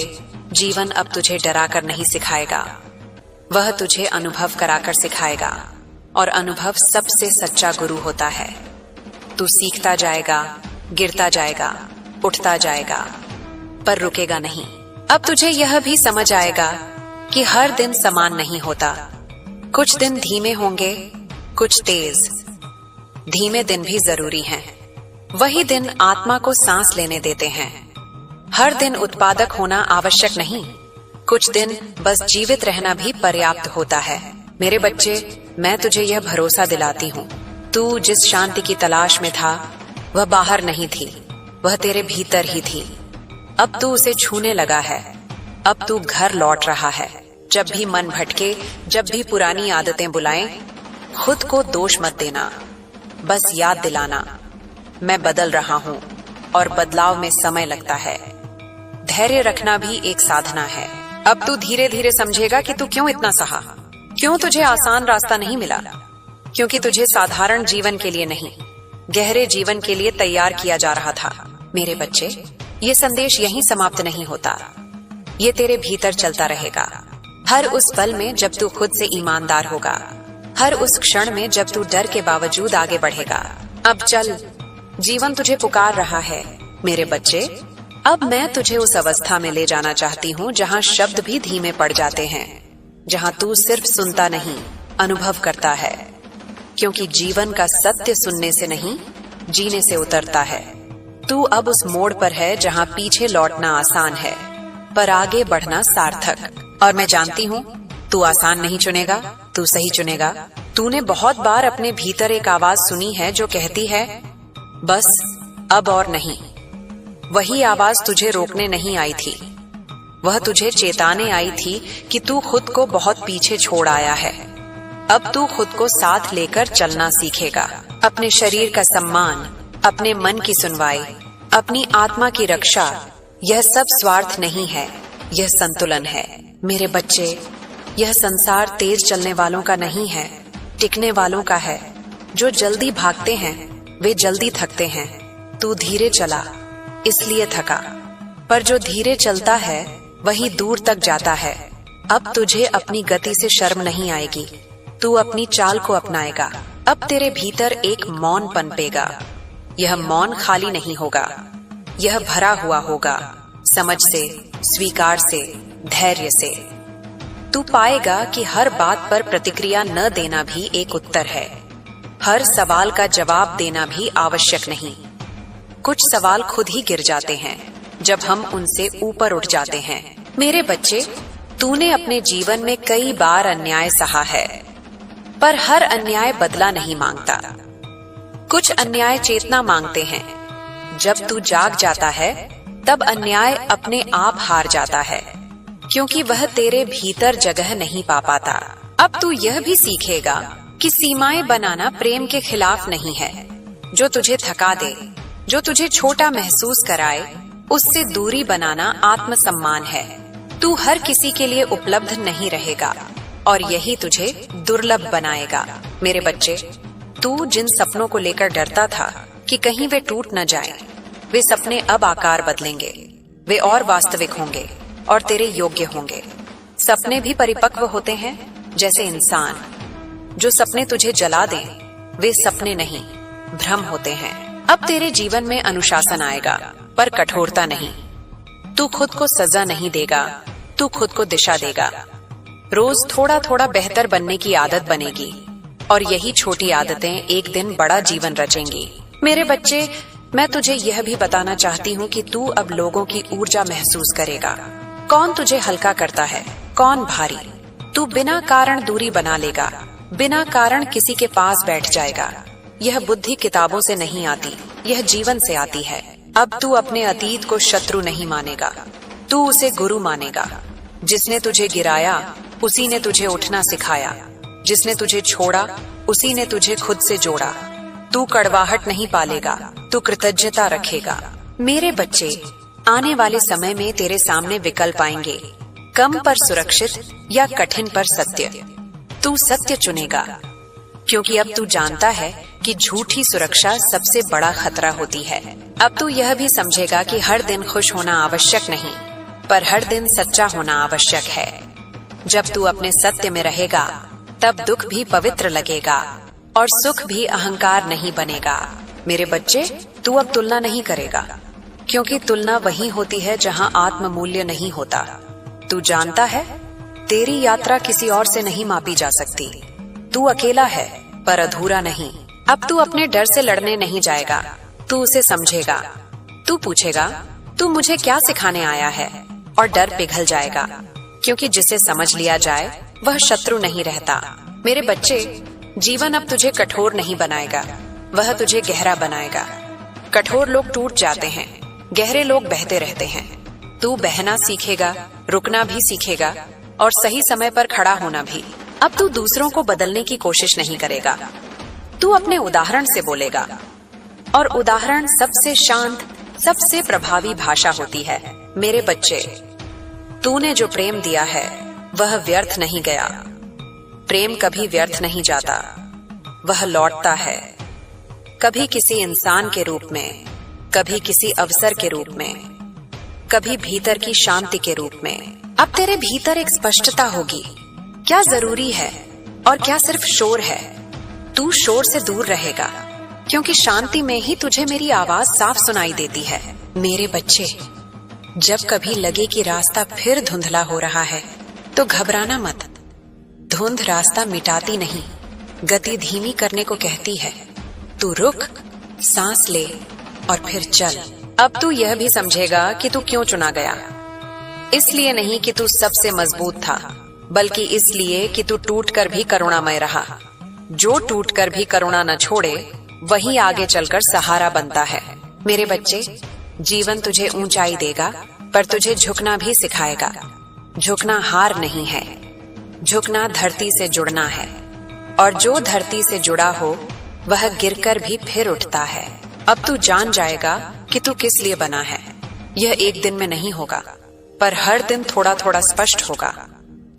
S1: जीवन अब तुझे डरा कर नहीं सिखाएगा, वह तुझे अनुभव कराकर सिखाएगा। और अनुभव सबसे सच्चा गुरु होता है। तू सीखता जाएगा, गिरता जाएगा, उठता जाएगा, पर रुकेगा नहीं। अब तुझे यह भी समझ आएगा कि हर दिन समान नहीं होता। कुछ दिन धीमे होंगे, कुछ तेज। धीमे दिन भी जरूरी हैं। वही दिन आत्मा को सांस लेने देते हैं। हर दिन उत्पादक होना आवश्यक नहीं। कुछ दिन बस जीवित रहना भी पर्याप्त होता है। मेरे बच्चे, मैं तुझे यह भरोसा दिलाती हूँ, तू जिस शांति की तलाश में था वह बाहर नहीं थी, वह तेरे भीतर ही थी। अब तू उसे छूने लगा है। अब तू घर लौट रहा है। जब भी मन भटके, जब भी पुरानी आदतें बुलाएं, खुद को दोष मत देना, बस याद दिलाना, मैं बदल रहा हूँ और बदलाव में समय लगता है। धैर्य रखना भी एक साधना है। अब तू धीरे धीरे समझेगा कि तू क्यों इतना सहा, क्यों तुझे आसान रास्ता नहीं मिला, क्योंकि तुझे साधारण जीवन के लिए नहीं, गहरे जीवन के लिए तैयार किया जा रहा था। मेरे बच्चे, ये संदेश यहीं समाप्त नहीं होता। ये तेरे भीतर चलता रहेगा। हर उस पल में जब तू खुद से ईमानदार होगा, हर उस क्षण में जब तू डर के बावजूद आगे बढ़ेगा। अब चल, जीवन तुझे पुकार रहा है। मेरे बच्चे, अब मैं तुझे उस अवस्था में ले जाना चाहती हूँ जहाँ शब्द भी धीमे पड़ जाते हैं, जहाँ तू सिर्फ सुनता नहीं, अनुभव करता है। क्योंकि जीवन का सत्य सुनने से नहीं, जीने से उतरता है। तू अब उस मोड़ पर है जहाँ पीछे लौटना आसान है, पर आगे बढ़ना सार्थक। और मैं जानती हूँ, तू आसान नहीं चुनेगा, तू सही चुनेगा। तूने बहुत बार अपने भीतर एक आवाज सुनी है जो कहती है, बस अब और नहीं। वही आवाज तुझे रोकने नहीं आई थी, वह तुझे चेताने आई थी कि तू खुद को बहुत पीछे छोड़ आया है। अब तू खुद को साथ लेकर चलना सीखेगा। अपने शरीर का सम्मान, अपने मन की सुनवाई, अपनी आत्मा की रक्षा, यह सब स्वार्थ नहीं है, यह संतुलन है। मेरे बच्चे, यह संसार तेज चलने वालों का नहीं है, टिकने वालों का है। जो जल्दी भागते हैं वे जल्दी थकते हैं। तू धीरे चला इसलिए थका, पर जो धीरे चलता है वही दूर तक जाता है। अब तुझे अपनी गति से शर्म नहीं आएगी, तू अपनी चाल को अपनाएगा। अब तेरे भीतर एक मौन पनपेगा। यह मौन खाली नहीं होगा, यह भरा हुआ होगा समझ से, स्वीकार से, धैर्य से। तू पाएगा कि हर बात पर प्रतिक्रिया न देना भी एक उत्तर है। हर सवाल का जवाब देना भी आवश्यक नहीं। कुछ सवाल खुद ही गिर जाते हैं जब हम उनसे ऊपर उठ जाते हैं। मेरे बच्चे, तूने अपने जीवन में कई बार अन्याय सहा है, पर हर अन्याय बदला नहीं मांगता। कुछ अन्याय चेतना मांगते हैं। जब तू जाग जाता है तब अन्याय अपने आप हार जाता है, क्योंकि वह तेरे भीतर जगह नहीं पा पाता। अब तू यह भी सीखेगा कि सीमाएं बनाना प्रेम के खिलाफ नहीं है। जो तुझे थका दे, जो तुझे छोटा महसूस कराए, उससे दूरी बनाना आत्मसम्मान है। तू हर किसी के लिए उपलब्ध नहीं रहेगा और यही तुझे दुर्लभ बनाएगा। मेरे बच्चे, तू जिन सपनों को लेकर डरता था कि कहीं वे टूट न जाएं, वे सपने अब आकार बदलेंगे। वे और वास्तविक होंगे और तेरे योग्य होंगे। सपने भी परिपक्व होते हैं, जैसे इंसान। जो सपने तुझे जला दें वे सपने नहीं, भ्रम होते हैं। अब तेरे जीवन में अनुशासन आएगा, पर कठोरता नहीं। तू खुद को सजा नहीं देगा, तू खुद को दिशा देगा। रोज थोड़ा थोड़ा बेहतर बनने की आदत बनेगी और यही छोटी आदतें एक दिन बड़ा जीवन रचेंगी। मेरे बच्चे, मैं तुझे यह भी बताना चाहती हूँ कि तू अब लोगों की ऊर्जा महसूस करेगा। कौन तुझे हल्का करता है, कौन भारी। तू बिना कारण दूरी बना लेगा, बिना कारण किसी के पास बैठ जाएगा। यह बुद्धि किताबों से नहीं आती, यह जीवन से आती है। अब तू अपने अतीत को शत्रु नहीं मानेगा, तू उसे गुरु मानेगा। जिसने तुझे गिराया उसी ने तुझे उठना सिखाया, जिसने तुझे छोड़ा उसी ने तुझे खुद से जोड़ा। तू कड़वाहट नहीं पालेगा, तू कृतज्ञता रखेगा। मेरे बच्चे, आने वाले समय में तेरे सामने विकल्प आएंगे, कम पर सुरक्षित या कठिन पर सत्य। तू सत्य चुनेगा, क्योंकि अब तू जानता है कि झूठी सुरक्षा सबसे बड़ा खतरा होती है। अब तू यह भी समझेगा कि हर दिन खुश होना आवश्यक नहीं, पर हर दिन सच्चा होना आवश्यक है। जब तू अपने सत्य में रहेगा, तब दुख भी पवित्र लगेगा और सुख भी अहंकार नहीं बनेगा। मेरे बच्चे, तू अब तुलना नहीं करेगा, क्योंकि तुलना वहीं होती है जहां आत्म मूल्य नहीं होता। तू जानता है, तेरी यात्रा किसी और से नहीं मापी जा सकती। तू अकेला है, पर अधूरा नहीं। अब तू अपने डर से लड़ने नहीं जाएगा, तू उसे समझेगा। तू पूछेगा, तू मुझे क्या सिखाने आया है, और डर पिघल जाएगा, क्योंकि जिसे समझ लिया जाए वह शत्रु नहीं रहता। मेरे बच्चे, जीवन अब तुझे कठोर नहीं बनाएगा, वह तुझे गहरा बनाएगा। कठोर लोग टूट जाते हैं, गहरे लोग बहते रहते हैं। तू बहना सीखेगा, रुकना भी सीखेगा, और सही समय पर खड़ा होना भी। अब तू दूसरों को बदलने की कोशिश नहीं करेगा, तू अपने उदाहरण से बोलेगा, और उदाहरण सबसे शांत, सबसे प्रभावी भाषा होती है। मेरे बच्चे, तूने जो प्रेम दिया है वह व्यर्थ नहीं गया। प्रेम कभी व्यर्थ नहीं जाता, वह लौटता है, कभी किसी इंसान के रूप में, कभी किसी अवसर के रूप में, कभी भीतर की शांति के रूप में। अब तेरे भीतर एक स्पष्टता होगी, क्या जरूरी है और क्या सिर्फ शोर है। तू शोर से दूर रहेगा, क्योंकि शांति में ही तुझे मेरी आवाज साफ सुनाई देती है। मेरे बच्चे, जब कभी लगे कि रास्ता फिर धुंधला हो रहा है, तो घबराना मत। धुंध रास्ता मिटाती नहीं, गति धीमी करने को कहती है। तू रुक, सांस ले और फिर चल। अब तू यह भी समझेगा कि तू क्यों चुना गया। इसलिए नहीं कि तू सबसे मजबूत था, बल्कि इसलिए कि तू टूटकर भी करुणामय रहा। जो टूटकर भी करुणा न छोड़े, वही आगे चलकर सहारा बनता है। मेरे बच्चे, जीवन तुझे ऊंचाई देगा, पर तुझे झुकना भी सिखाएगा। झुकना हार नहीं है, झुकना धरती से जुड़ना है, और जो धरती से जुड़ा हो वह गिरकर भी फिर उठता है। अब तू जान जाएगा कि तू किस लिए बना है। यह एक दिन में नहीं होगा, पर हर दिन थोड़ा थोड़ा स्पष्ट होगा,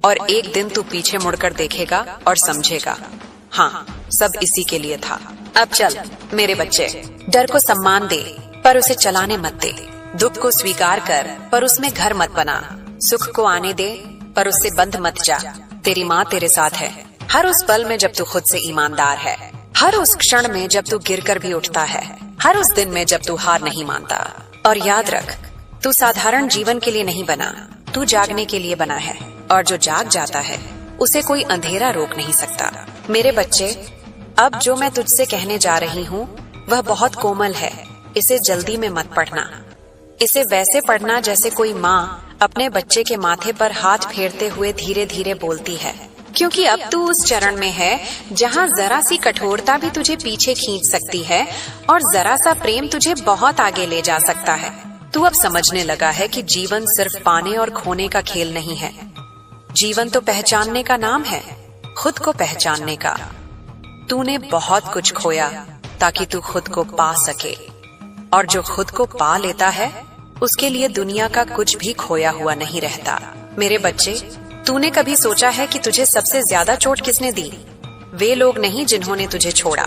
S1: और एक दिन तू पीछे मुड़कर देखेगा और समझेगा, हाँ, सब इसी के लिए था। अब चल मेरे बच्चे, डर को सम्मान दे, पर उसे चलाने मत दे। दुख को स्वीकार कर, पर उसमें घर मत बना। सुख को आने दे, पर उससे बंध मत जा। तेरी माँ तेरे साथ है, हर उस पल में जब तू खुद से ईमानदार है, हर उस क्षण में जब तू गिरकर भी उठता है, हर उस दिन में जब तू हार नहीं मानता। और याद रख, तू साधारण जीवन के लिए नहीं बना, तू जागने के लिए बना है, और जो जाग जाता है उसे कोई अंधेरा रोक नहीं सकता। मेरे बच्चे, अब जो मैं तुझसे कहने जा रही हूँ वह बहुत कोमल है। इसे जल्दी में मत पढ़ना, इसे वैसे पढ़ना जैसे कोई माँ अपने बच्चे के माथे पर हाथ फेरते हुए धीरे धीरे बोलती है, क्योंकि अब तू उस चरण में है जहाँ जरा सी कठोरता भी तुझे पीछे खींच सकती है, और जरा सा प्रेम तुझे बहुत आगे ले जा सकता है। तू अब समझने लगा है कि जीवन सिर्फ पाने और खोने का खेल नहीं है। जीवन तो पहचानने का नाम है, खुद को पहचानने का। तूने बहुत कुछ खोया ताकि तू खुद को पा सके, और जो खुद को पा लेता है उसके लिए दुनिया का कुछ भी खोया हुआ नहीं रहता। मेरे बच्चे, तूने कभी सोचा है कि तुझे सबसे ज्यादा चोट किसने दी? वे लोग नहीं जिन्होंने तुझे छोड़ा,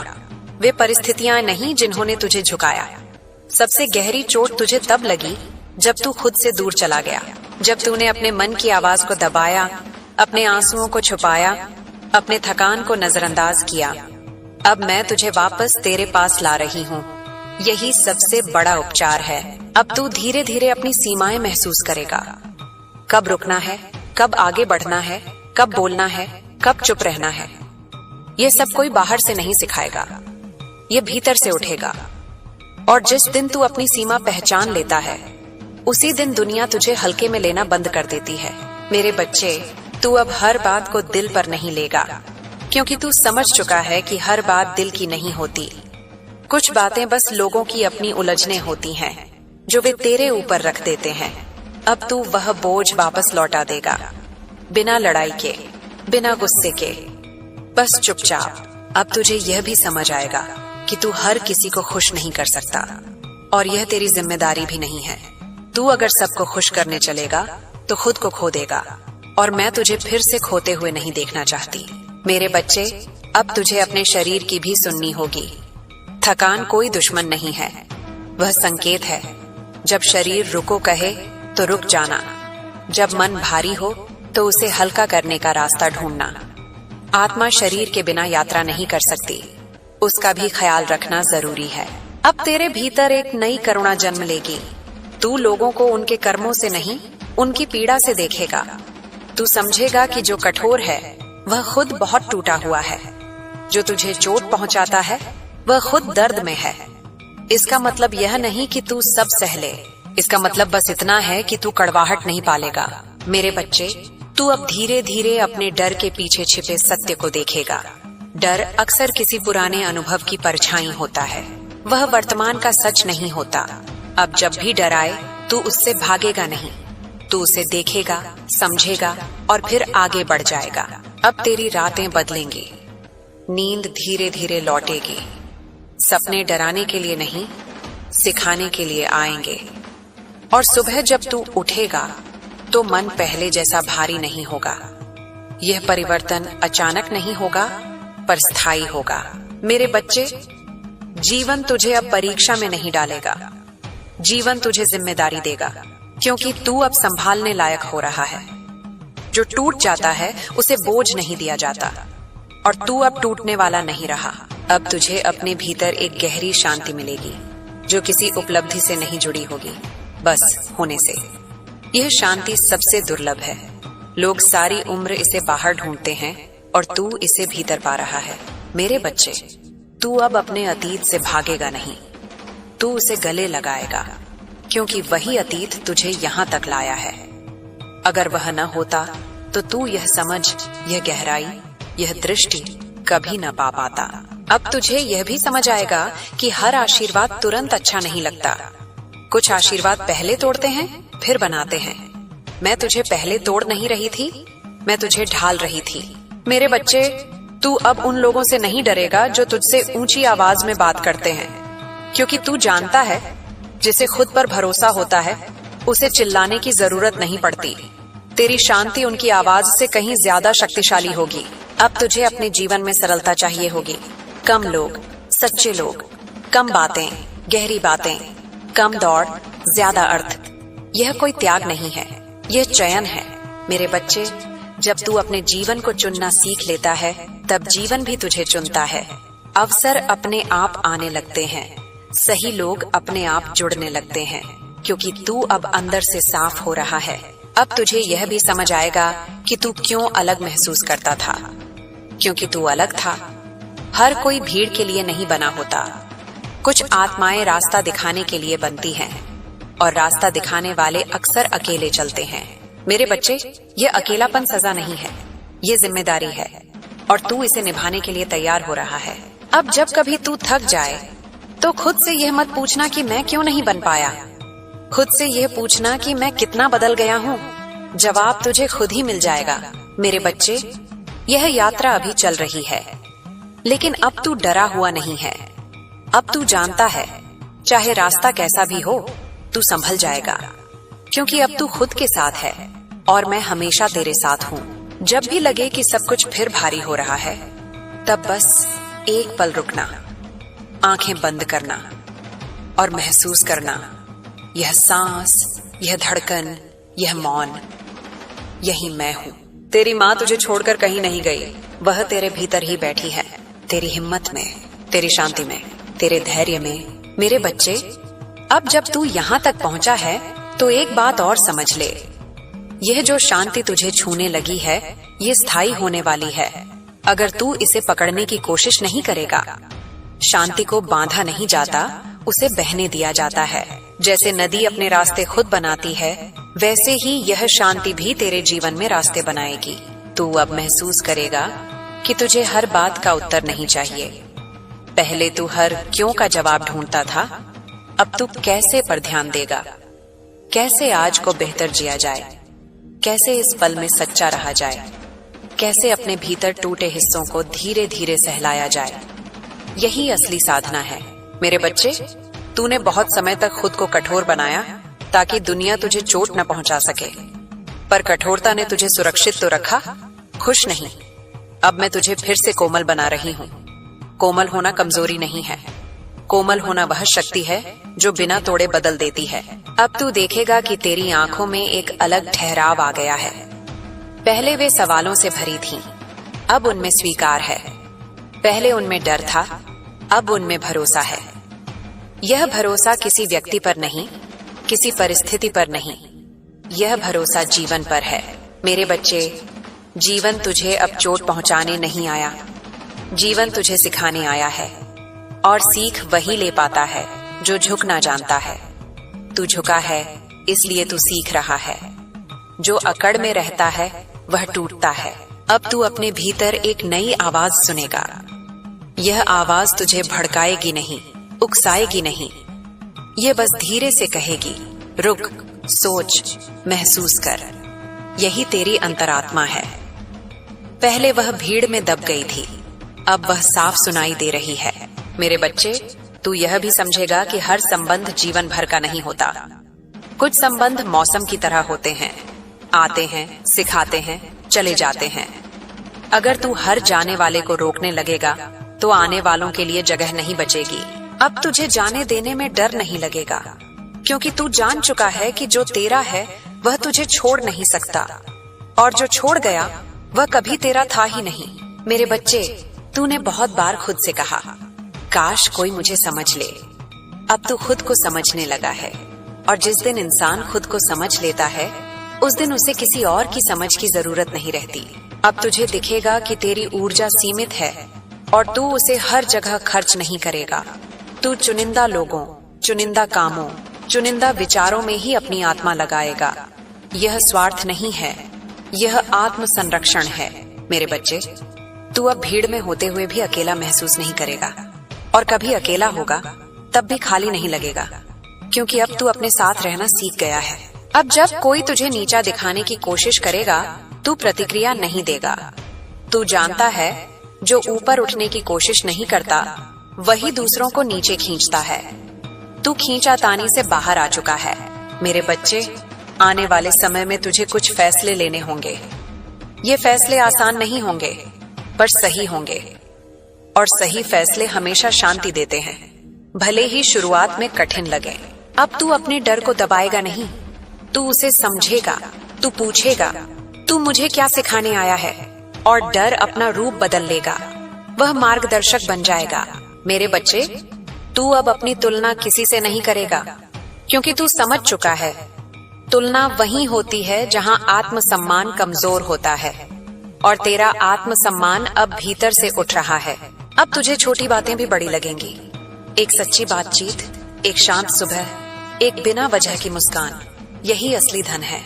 S1: वे परिस्थितियां नहीं जिन्होंने तुझे झुकाया। सबसे गहरी चोट तुझे तब लगी जब तू खुद से दूर चला गया, जब तूने अपने मन की आवाज को दबाया, अपने आंसुओं को छुपाया, अपने थकान को नजरअंदाज किया। अब मैं तुझे वापस तेरे पास ला रही हूँ। यही सबसे बड़ा उपचार है। अब तू धीरे धीरे अपनी सीमाएं महसूस करेगा। कब रुकना है, कब आगे बढ़ना है, कब बोलना है, कब चुप रहना है। ये सब कोई बाहर से नहीं सिखाएगा, ये भीतर से उठेगा। और जिस दिन तू अपनी सीमा पहचान लेता है, उसी दिन दुनिया तुझे हल्के में लेना बंद कर देती है। मेरे बच्चे, तू अब हर बात को दिल पर नहीं लेगा, क्योंकि तू समझ चुका है कि हर बात दिल की नहीं होती। कुछ बातें बस लोगों की अपनी उलझने होती हैं, जो वे तेरे ऊपर रख देते हैं। अब तू वह बोझ वापस लौटा देगा, बिना लड़ाई के, बिना गुस्से के, बस चुपचाप। अब तुझे यह भी समझ आएगा कि तू हर किसी को खुश नहीं कर सकता, और यह तेरी जिम्मेदारी भी नहीं है। तू अगर सबको खुश करने चलेगा तो खुद को खो देगा, और मैं तुझे फिर से खोते हुए नहीं देखना चाहती। मेरे बच्चे, अब तुझे अपने शरीर की भी सुननी होगी। थकान कोई दुश्मन नहीं है, वह संकेत है। जब शरीर रुको कहे तो रुक जाना, जब मन भारी हो तो उसे हल्का करने का रास्ता ढूंढना। आत्मा शरीर के बिना यात्रा नहीं कर सकती, उसका भी ख्याल रखना जरूरी है। अब तेरे भीतर एक नई करुणा जन्म लेगी। तू लोगों को उनके कर्मों से नहीं, उनकी पीड़ा से देखेगा। तू समझेगा कि जो कठोर है वह खुद बहुत टूटा हुआ है, जो तुझे चोट पहुंचाता है वह खुद दर्द में है। इसका मतलब यह नहीं कि तू सब सह ले, इसका मतलब बस इतना है कि तू कड़वाहट नहीं पालेगा। मेरे बच्चे, तू अब धीरे धीरे अपने डर के पीछे छिपे सत्य को देखेगा। डर अक्सर किसी पुराने अनुभव की परछाई होता है, वह वर्तमान का सच नहीं होता। अब जब भी डर आए तू उससे भागेगा नहीं, तू उसे देखेगा, समझेगा और फिर आगे बढ़ जाएगा। अब तेरी रातें बदलेंगी, नींद धीरे धीरे लौटेगी। सपने डराने के लिए नहीं, सिखाने के लिए आएंगे। और सुबह जब तू उठेगा तो मन पहले जैसा भारी नहीं होगा। यह परिवर्तन अचानक नहीं होगा, पर स्थायी होगा। मेरे बच्चे, जीवन तुझे अब परीक्षा में नहीं डालेगा, जीवन तुझे जिम्मेदारी देगा, क्योंकि तू अब संभालने लायक हो रहा है। जो टूट जाता है उसे बोझ नहीं दिया जाता, और तू अब टूटने वाला नहीं रहा। अब तुझे अपने भीतर एक गहरी शांति मिलेगी, जो किसी उपलब्धि से नहीं जुड़ी होगी, बस होने से। यह शांति सबसे दुर्लभ है। लोग सारी उम्र इसे बाहर ढूंढते हैं, और तू इसे भीतर पा रहा है। मेरे बच्चे, तू अब अपने अतीत से भागेगा नहीं, तू उसे गले लगाएगा, क्योंकि वही अतीत तुझे यहां तक लाया है। अगर वह न होता तो तू यह समझ, यह गहराई, यह दृष्टि कभी न पा पाता। अब तुझे यह भी समझ आएगा कि हर आशीर्वाद तुरंत अच्छा नहीं लगता। कुछ आशीर्वाद पहले तोड़ते हैं, फिर बनाते हैं। मैं तुझे पहले तोड़ नहीं रही थी, मैं तुझे ढाल रही थी। मेरे बच्चे, तू अब उन लोगों से नहीं डरेगा जो तुझसे ऊंची आवाज में बात करते हैं, क्योंकि तू जानता है जिसे खुद पर भरोसा होता है उसे चिल्लाने की जरूरत नहीं पड़ती। तेरी शांति उनकी आवाज से कहीं ज्यादा शक्तिशाली होगी। अब तुझे अपने जीवन में सरलता चाहिए होगी। कम लोग, सच्चे लोग, कम बातें, गहरी बातें, कम दौड़, ज्यादा अर्थ। यह कोई त्याग नहीं है, यह चयन है। मेरे बच्चे, जब तू अपने जीवन को चुनना सीख लेता है, तब जीवन भी तुझे चुनता है। अवसर अपने आप आने लगते हैं, सही लोग अपने आप जुड़ने लगते हैं, क्योंकि तू अब अंदर से साफ हो रहा है। अब तुझे यह भी समझ आएगा कि तू क्यों अलग महसूस करता था, क्योंकि तू अलग था। हर कोई भीड़ के लिए नहीं बना होता। कुछ आत्माएं रास्ता दिखाने के लिए बनती हैं, और रास्ता दिखाने वाले अक्सर अकेले चलते हैं। मेरे बच्चे, यह अकेलापन सजा नहीं है, ये जिम्मेदारी है, और तू इसे निभाने के लिए तैयार हो रहा है। अब जब कभी तू थक जाए तो खुद से यह मत पूछना कि मैं क्यों नहीं बन पाया, खुद से यह पूछना कि मैं कितना बदल गया हूँ। जवाब तुझे खुद ही मिल जाएगा। मेरे बच्चे, यह यात्रा अभी चल रही है, लेकिन अब तू डरा हुआ नहीं है। अब तू जानता है, चाहे रास्ता कैसा भी हो, तू संभल जाएगा, क्योंकि अब तू खुद के साथ है, और मैं हमेशा तेरे साथ हूँ। जब भी लगे कि सब कुछ फिर भारी हो रहा है, तब बस एक पल रुकना, आंखें बंद करना और महसूस करना, यह सांस, यह धड़कन, यह मौन, यही मैं हूँ। तेरी माँ तुझे छोड़कर कहीं नहीं गई, वह तेरे भीतर ही बैठी है, तेरी हिम्मत में, तेरी शांति में, तेरे धैर्य में। मेरे बच्चे, अब जब तू यहाँ तक पहुंचा है तो एक बात और समझ ले, यह जो शांति तुझे छूने लगी है, ये स्थायी होने वाली है। अगर तू इसे पकड़ने की कोशिश नहीं करेगा। शांति को बांधा नहीं जाता, उसे बहने दिया जाता है। जैसे नदी अपने रास्ते खुद बनाती है, वैसे ही यह शांति भी तेरे जीवन में रास्ते बनाएगी। तू अब महसूस करेगा कि तुझे हर बात का उत्तर नहीं चाहिए। पहले तू हर क्यों का जवाब ढूंढता था, अब तू कैसे पर ध्यान देगा। कैसे आज को बेहतर जिया जाए, कैसे इस पल में सच्चा रहा जाए, कैसे अपने भीतर टूटे हिस्सों को धीरे धीरे सहलाया जाए। यही असली साधना है। मेरे बच्चे, तूने बहुत समय तक खुद को कठोर बनाया ताकि दुनिया तुझे चोट न पहुंचा सके, पर कठोरता ने तुझे सुरक्षित तो रखा, खुश नहीं। अब मैं तुझे फिर से कोमल बना रही हूँ। कोमल होना कमजोरी नहीं है, कोमल होना वह शक्ति है जो बिना तोड़े बदल देती है। अब तू देखेगा कि तेरी आंखों में एक अलग ठहराव आ गया है। पहले वे सवालों से भरी थीं, अब उनमें स्वीकार है। पहले उनमें डर था, अब उनमें भरोसा है। यह भरोसा किसी व्यक्ति पर नहीं, किसी परिस्थिति पर नहीं, यह भरोसा जीवन पर है। मेरे बच्चे, जीवन तुझे अब चोट पहुंचाने नहीं आया, जीवन तुझे सिखाने आया है। और सीख वही ले पाता है जो झुकना जानता है। तू झुका है इसलिए तू सीख रहा है। जो अकड़ में रहता है वह टूटता है। अब तू अपने भीतर एक नई आवाज सुनेगा। यह आवाज तुझे भड़काएगी नहीं, उकसाएगी नहीं, यह बस धीरे से कहेगी, रुक, सोच, महसूस कर। यही तेरी अंतरात्मा है। पहले वह भीड़ में दब गई थी, अब वह साफ सुनाई दे रही है। मेरे बच्चे, तू यह भी समझेगा कि हर संबंध जीवन भर का नहीं होता। कुछ संबंध मौसम की तरह होते हैं, आते हैं, सिखाते हैं, चले जाते हैं। अगर तू हर जाने वाले को रोकने लगेगा तो आने वालों के लिए जगह नहीं बचेगी। अब तुझे जाने देने में डर नहीं लगेगा, क्योंकि तू जान चुका है कि जो तेरा है वह तुझे छोड़ नहीं सकता, और जो छोड़ गया वह कभी तेरा था ही नहीं। मेरे बच्चे, तूने बहुत बार खुद से कहा, काश कोई मुझे समझ ले। अब तू खुद को समझने लगा है, और जिस दिन इंसान खुद को समझ लेता है उस दिन उसे किसी और की समझ की जरूरत नहीं रहती। अब तुझे दिखेगा कि तेरी ऊर्जा सीमित है और तू उसे हर जगह खर्च नहीं करेगा। तू चुनिंदा लोगों, चुनिंदा कामों, चुनिंदा विचारों में ही अपनी आत्मा लगाएगा। यह स्वार्थ नहीं है, यह आत्म संरक्षण है। मेरे बच्चे, तू अब भीड़ में होते हुए भी अकेला महसूस नहीं करेगा, और कभी अकेला होगा तब भी खाली नहीं लगेगा, क्योंकि अब तू अपने साथ रहना सीख गया है। अब जब कोई तुझे नीचा दिखाने की कोशिश करेगा तू प्रतिक्रिया नहीं देगा। तू जानता है जो ऊपर उठने की कोशिश नहीं करता वही दूसरों को नीचे खींचता है। तू खींचातानी से बाहर आ चुका है। मेरे बच्चे, आने वाले समय में तुझे कुछ फैसले लेने होंगे। ये फैसले आसान नहीं होंगे, पर सही होंगे, और सही फैसले हमेशा शांति देते हैं, भले ही शुरुआत में कठिन लगे। अब तू अपने डर को दबाएगा नहीं, तू उसे समझेगा, तू पूछेगा, तू मुझे क्या सिखाने आया है, और डर अपना रूप बदल लेगा, वह मार्गदर्शक बन जाएगा। मेरे बच्चे, तू अब अपनी तुलना किसी से नहीं करेगा, क्योंकि तू समझ चुका है तुलना वहीं होती है जहां आत्मसम्मान कमजोर होता है, और तेरा आत्मसम्मान अब भीतर से उठ रहा है। अब तुझे छोटी बातें भी बड़ी लगेंगी। एक सच्ची बातचीत, एक शांत सुबह, एक बिना वजह की मुस्कान, यही असली धन है,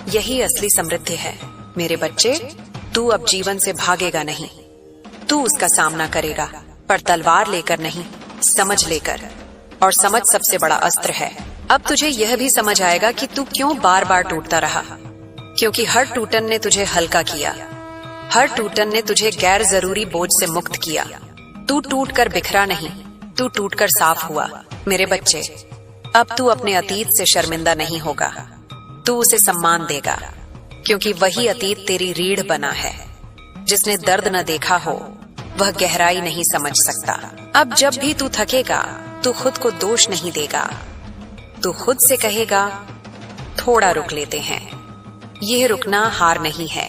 S1: यही असली समृद्धि है। मेरे बच्चे, तू अब जीवन से भागेगा नहीं, तू उसका सामना करेगा, पर तलवार लेकर नहीं, समझ लेकर। और समझ सबसे बड़ा अस्त्र है। अब तुझे यह भी समझ आएगा कि तू क्यों बार बार टूटता रहा, क्योंकि हर टूटन ने तुझे हल्का किया, हर टूटन ने तुझे गैर जरूरी बोझ से मुक्त किया। तू टूट कर बिखरा नहीं, तू टूट कर साफ हुआ। मेरे बच्चे, अब तू अपने अतीत से शर्मिंदा नहीं होगा, तू उसे सम्मान देगा, क्योंकि वही अतीत तेरी रीढ़ बना है। जिसने दर्द न देखा हो वह गहराई नहीं समझ सकता। अब जब भी तू थकेगा तू खुद को दोष नहीं देगा, तू खुद से कहेगा, थोड़ा रुक लेते हैं। यह रुकना हार नहीं है,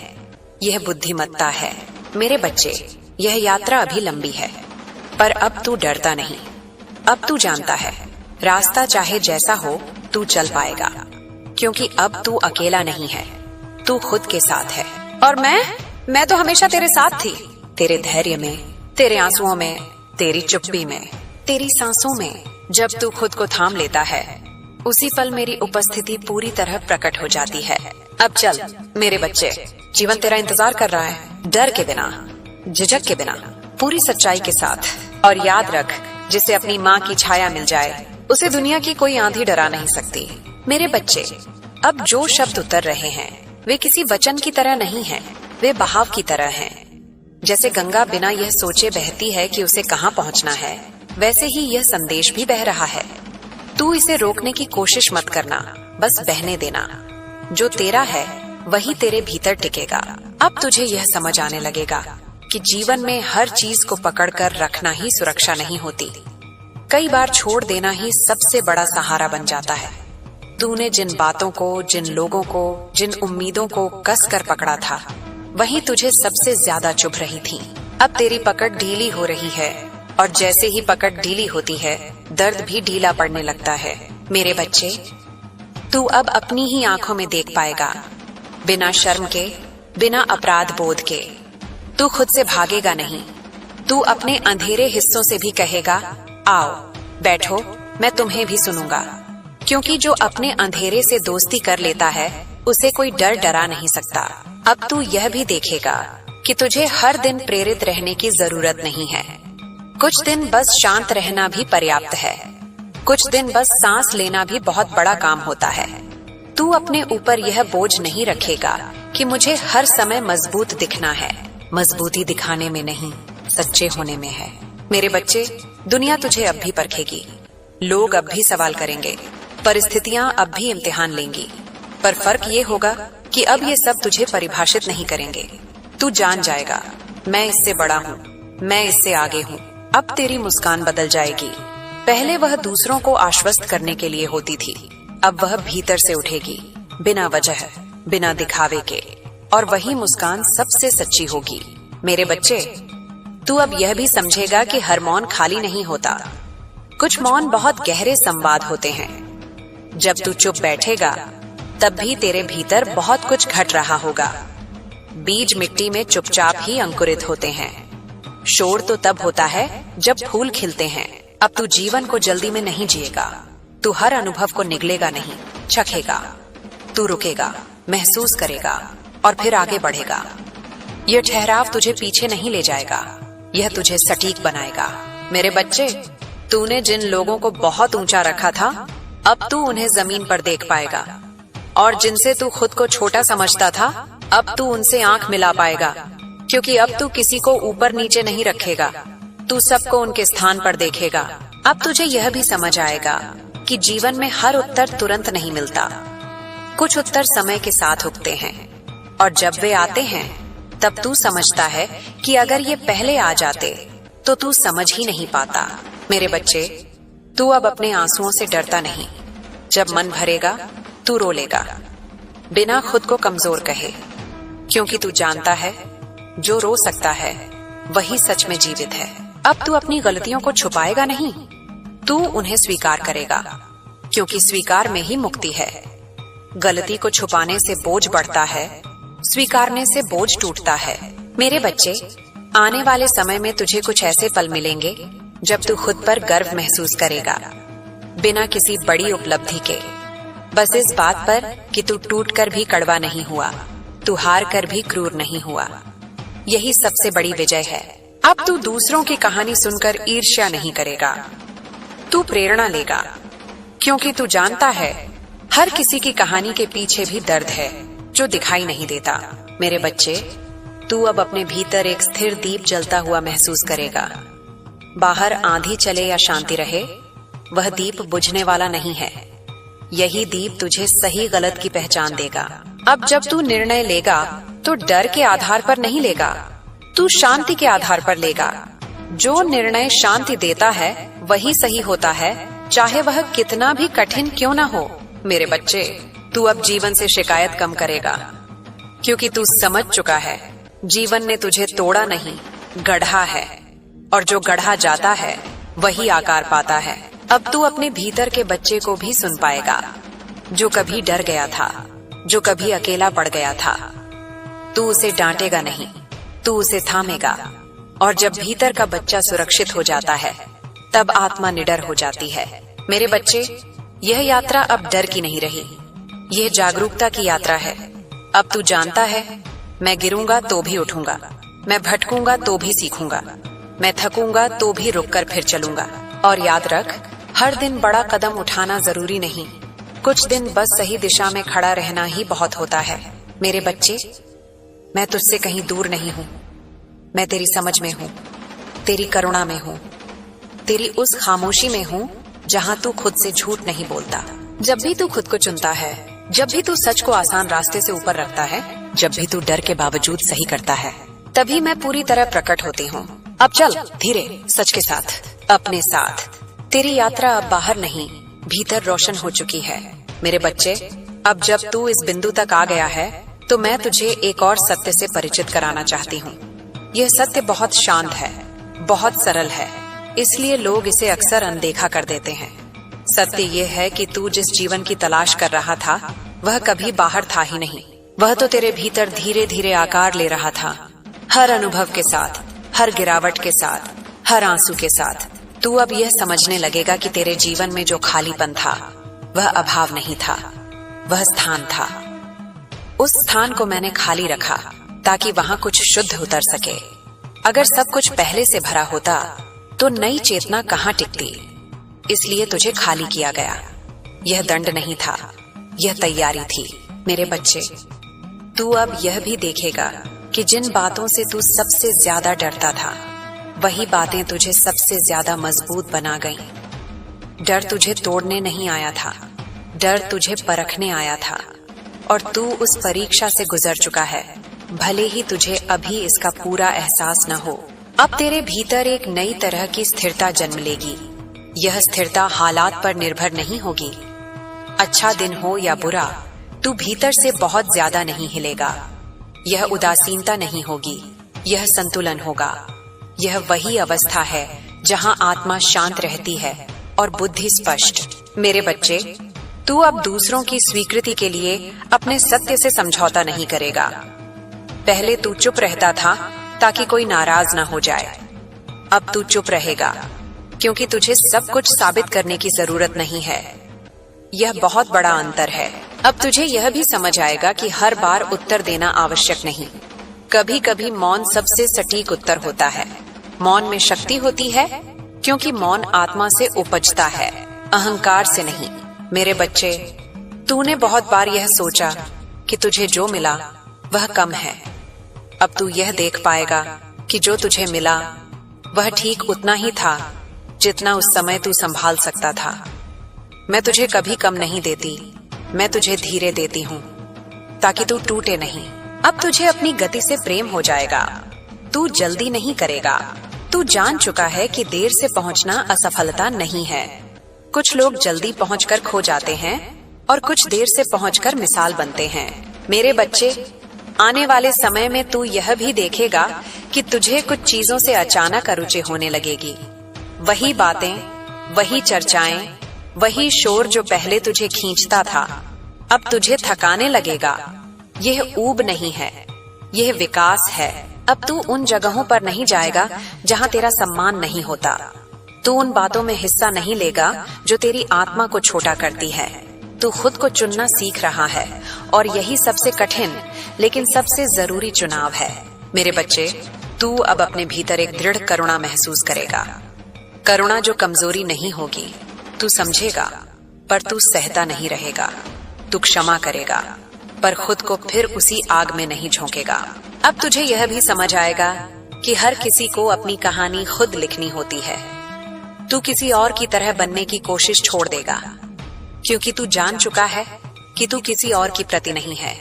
S1: यह बुद्धिमत्ता है। मेरे बच्चे, यह यात्रा अभी लंबी है, पर अब तू डरता नहीं। अब तू जानता है रास्ता चाहे जैसा हो तू चल पाएगा, क्योंकि अब तू अकेला नहीं है, तू खुद के साथ है। और मैं तो हमेशा तेरे साथ थी, तेरे धैर्य में, तेरे आंसुओं में, तेरी चुप्पी में, तेरी सांसों में। जब तू खुद को थाम लेता है उसी पल मेरी उपस्थिति पूरी तरह प्रकट हो जाती है। अब चल मेरे बच्चे, जीवन तेरा इंतजार कर रहा है, डर के बिना, झिझक के बिना, पूरी सच्चाई के साथ। और याद रख, जिसे अपनी माँ की छाया मिल जाए उसे दुनिया की कोई आंधी डरा नहीं सकती। मेरे बच्चे, अब जो शब्द उतर रहे हैं वे किसी वचन की तरह नहीं हैं, वे बहाव की तरह हैं। जैसे गंगा बिना यह सोचे बहती है कि उसे कहाँ पहुँचना है, वैसे ही यह संदेश भी बह रहा है। तू इसे रोकने की कोशिश मत करना, बस बहने देना। जो तेरा है वही तेरे भीतर टिकेगा। अब तुझे यह समझ आने लगेगा कि जीवन में हर चीज को पकड़कर रखना ही सुरक्षा नहीं होती। कई बार छोड़ देना ही सबसे बड़ा सहारा बन जाता है। तूने जिन बातों को, जिन लोगों को, जिन उम्मीदों को कस कर पकड़ा था, वही तुझे सबसे ज्यादा चुभ रही थी। अब तेरी पकड़ ढीली हो रही है, और जैसे ही पकड़ ढीली होती है, दर्द भी ढीला पड़ने लगता है। मेरे बच्चे, तू अब अपनी ही आंखों में देख पाएगा, बिना शर्म के, बिना अपराध बोध के। तू खुद से भागेगा नहीं। तू अपने अंधेरे हिस्सों से भी कहेगा, आओ बैठो, मैं तुम्हें भी सुनूंगा। क्योंकि जो अपने अंधेरे से दोस्ती कर लेता है, उसे कोई डर डरा नहीं सकता। अब तू यह भी देखेगा कि तुझे हर दिन प्रेरित रहने की जरूरत नहीं है। कुछ दिन बस शांत रहना भी पर्याप्त है। कुछ दिन बस सांस लेना भी बहुत बड़ा काम होता है। तू अपने ऊपर यह बोझ नहीं रखेगा कि मुझे हर समय मजबूत दिखना है। मजबूती दिखाने में नहीं, सच्चे होने में है। मेरे बच्चे, दुनिया तुझे अब भी परखेगी। लोग अब भी सवाल करेंगे, परिस्थितियां अब भी इम्तिहान लेंगी, पर फर्क ये होगा कि अब ये सब तुझे परिभाषित नहीं करेंगे। तू जान जाएगा, मैं इससे बड़ा हूँ, मैं इससे आगे हूँ। अब तेरी मुस्कान बदल जाएगी। पहले वह दूसरों को आश्वस्त करने के लिए होती थी, अब वह भीतर से उठेगी, बिना वजह, बिना दिखावे के। और वही मुस्कान सबसे सच्ची होगी। मेरे बच्चे, तू अब यह भी समझेगा कि हर मौन खाली नहीं होता। कुछ मौन बहुत गहरे संवाद होते हैं। जब तू चुप बैठेगा, तब भी तेरे भीतर बहुत कुछ घट रहा होगा। बीज मिट्टी में चुपचाप ही अंकुरित होते हैं। शोर तो तब होता है जब फूल खिलते हैं। अब तू जीवन को जल्दी में नहीं जिएगा। तू हर अनुभव को निगलेगा नहीं, चखेगा। तू रुकेगा, महसूस करेगा और फिर आगे बढ़ेगा। यह ठहराव तुझे पीछे नहीं ले जाएगा, यह तुझे सटीक बनाएगा। मेरे बच्चे, तूने जिन लोगों को बहुत ऊंचा रखा था, अब तू उन्हें जमीन पर देख पाएगा। और जिनसे तू खुद को छोटा समझता था, अब तू उनसे आंख मिला पाएगा। क्योंकि अब तू किसी को ऊपर नीचे नहीं रखेगा, तू सबको उनके स्थान पर देखेगा। अब तुझे यह भी समझ आएगा कि जीवन में हर उत्तर तुरंत नहीं मिलता। कुछ उत्तर समय के साथ उगते हैं, और जब वे आते हैं, तब तू समझता है कि अगर ये पहले आ जाते तो तू समझ ही नहीं पाता। मेरे बच्चे, तू अब अपने आंसुओं से डरता नहीं। जब मन भरेगा, तू रो लेगा, बिना खुद को कमजोर कहे। क्योंकि तू जानता है, जो रो सकता है वही सच में जीवित है। अब तू अपनी गलतियों को छुपाएगा नहीं, तू उन्हें स्वीकार करेगा। क्योंकि स्वीकार में ही मुक्ति है। गलती को छुपाने से बोझ बढ़ता है, स्वीकारने से बोझ टूटता है। मेरे बच्चे, आने वाले समय में तुझे कुछ ऐसे पल मिलेंगे जब तू खुद पर गर्व महसूस करेगा, बिना किसी बड़ी उपलब्धि के। बस इस बात पर कि तू टूट कर भी कड़वा नहीं हुआ, तू हार कर भी क्रूर नहीं हुआ। यही सबसे बड़ी विजय है। अब तू दूसरों की कहानी सुनकर ईर्ष्या नहीं करेगा, तू प्रेरणा लेगा। क्योंकि तू जानता है, हर किसी की कहानी के पीछे भी दर्द है जो दिखाई नहीं देता। मेरे बच्चे, तू अब अपने भीतर एक स्थिर दीप जलता हुआ महसूस करेगा। बाहर आंधी चले या शांति रहे, वह दीप बुझने वाला नहीं है। यही दीप तुझे सही गलत की पहचान देगा। अब जब तू निर्णय लेगा, तो डर के आधार पर नहीं लेगा, तू शांति के आधार पर लेगा। जो निर्णय शांति देता है वही सही होता है, चाहे वह कितना भी कठिन क्यों ना हो। मेरे बच्चे, तू अब जीवन से शिकायत कम करेगा, क्योंकि तू समझ चुका है, जीवन ने तुझे तोड़ा नहीं, गढ़ा है। और जो गढ़ा जाता है वही आकार पाता है। अब तू अपने भीतर के बच्चे को भी सुन पाएगा, जो कभी डर गया था, जो कभी अकेला पड़ गया था। तू उसे डांटेगा नहीं, तू उसे थामेगा। और जब भीतर का बच्चा सुरक्षित हो जाता है, तब आत्मा निडर हो जाती है। मेरे बच्चे, यह यात्रा अब डर की नहीं रही, यह जागरूकता की यात्रा है। अब तू जानता है, मैं गिरूंगा तो भी उठूंगा, मैं भटकूंगा तो भी सीखूंगा, मैं थकूंगा तो भी रुककर फिर चलूंगा। और याद रख, हर दिन बड़ा कदम उठाना जरूरी नहीं, कुछ दिन बस सही दिशा में खड़ा रहना ही बहुत होता है। मेरे बच्चे, मैं तुझसे कहीं दूर नहीं हूँ, मैं तेरी समझ में हूं, तेरी करुणा में हूं, तेरी उस खामोशी में हूं जहां तू खुद से झूठ नहीं बोलता। जब भी तू खुद को चुनता है, जब भी तू सच को आसान रास्ते से ऊपर रखता है, जब भी तू डर के बावजूद सही करता है, तभी मैं पूरी तरह प्रकट होती हूँ। अब चल धीरे, सच के साथ, अपने साथ। तेरी यात्रा अब बाहर नहीं, भीतर रोशन हो चुकी है। मेरे बच्चे, अब जब तू इस बिंदु तक आ गया है, तो मैं तुझे एक और सत्य से परिचित कराना चाहती हूँ। यह सत्य बहुत शांत है, बहुत सरल है, इसलिए लोग इसे अक्सर अनदेखा कर देते हैं। सत्य यह है कि तू जिस जीवन की तलाश कर रहा था, वह कभी बाहर था ही नहीं। वह तो तेरे भीतर धीरे धीरे आकार ले रहा था। हर अनुभव के साथ, हर गिरावट के साथ, हर आंसू के साथ तू अब यह समझने लगेगा कि तेरे जीवन में जो खालीपन था, वह अभाव नहीं था, वह स्थान था। उस स्थान को मैंने खाली रखा ताकि वहां कुछ शुद्ध उतर सके। अगर सब कुछ पहले से भरा होता तो नई चेतना कहां टिकती, इसलिए तुझे खाली किया गया। यह दंड नहीं था, यह तैयारी थी। मेरे बच्चे, तू अब यह भी देखेगा कि जिन बातों से तू सबसे ज्यादा डरता था, वही बातें तुझे सबसे ज्यादा मजबूत बना गईं। डर तुझे तोड़ने नहीं आया था, डर तुझे परखने आया था, और तू उस परीक्षा से गुजर चुका है, भले ही तुझे अभी इसका पूरा एहसास न हो। अब तेरे भीतर एक नई तरह की स्थिरता जन्म लेगी। यह स्थिरता हालात पर निर्भर नहीं होगी। अच्छा दिन हो या बुरा, तू भीतर से बहुत ज्यादा नहीं हिलेगा। यह उदासीनता नहीं होगी, यह संतुलन होगा। यह वही अवस्था है जहां आत्मा शांत रहती है और बुद्धि स्पष्ट। मेरे बच्चे, तू अब दूसरों की स्वीकृति के लिए अपने सत्य से समझौता नहीं करेगा। पहले तू चुप रहता था ताकि कोई नाराज ना हो जाए। अब तू चुप रहेगा क्योंकि तुझे सब कुछ साबित करने की जरूरत नहीं है। यह बहुत बड़ा अंतर है। अब तुझे यह भी समझ आएगा कि हर बार उत्तर देना आवश्यक नहीं। कभी कभी मौन सबसे सटीक उत्तर होता है। मौन में शक्ति होती है क्योंकि मौन आत्मा से उपजता है, अहंकार से नहीं। मेरे बच्चे, तूने बहुत बार यह सोचा कि तुझे जो मिला वह कम है। अब तू यह देख पाएगा कि जो तुझे मिला वह ठीक उतना ही था जितना उस समय तू संभाल सकता था। मैं तुझे कभी कम नहीं देती, मैं तुझे धीरे देती हूँ ताकि तू टूटे नहीं। अब तुझे अपनी गति से प्रेम हो जाएगा। तू जल्दी नहीं करेगा। तू जान चुका है कि देर से पहुंचना असफलता नहीं है। कुछ लोग जल्दी पहुंचकर खो जाते हैं और कुछ देर से पहुंचकर मिसाल बनते हैं। मेरे बच्चे, आने वाले समय में तू यह भी देखेगा कि तुझे कुछ चीजों से अचानक अरुचि होने लगेगी। वही बातें, वही चर्चाएं, वही शोर जो पहले तुझे खींचता था, अब तुझे थकाने लगेगा। यह ऊब नहीं है, यह विकास है। अब तू उन जगहों पर नहीं जाएगा जहां तेरा सम्मान नहीं होता। तू उन बातों में हिस्सा नहीं लेगा जो तेरी आत्मा को छोटा करती है। तू खुद को चुनना सीख रहा है और यही सबसे कठिन लेकिन सबसे जरूरी चुनाव है। मेरे बच्चे, तू अब अपने भीतर एक दृढ़ करुणा महसूस करेगा। करुणा जो कमजोरी नहीं होगी। तू समझेगा पर तू सहता नहीं रहेगा। तू क्षमा करेगा पर खुद को फिर उसी आग में नहीं झोंकेगा। अब तुझे यह भी समझ आएगा कि हर किसी को अपनी कहानी खुद लिखनी होती है। तू किसी और की तरह बनने की कोशिश छोड़ देगा क्योंकि तू जान चुका है कि तू किसी और की प्रति नहीं है।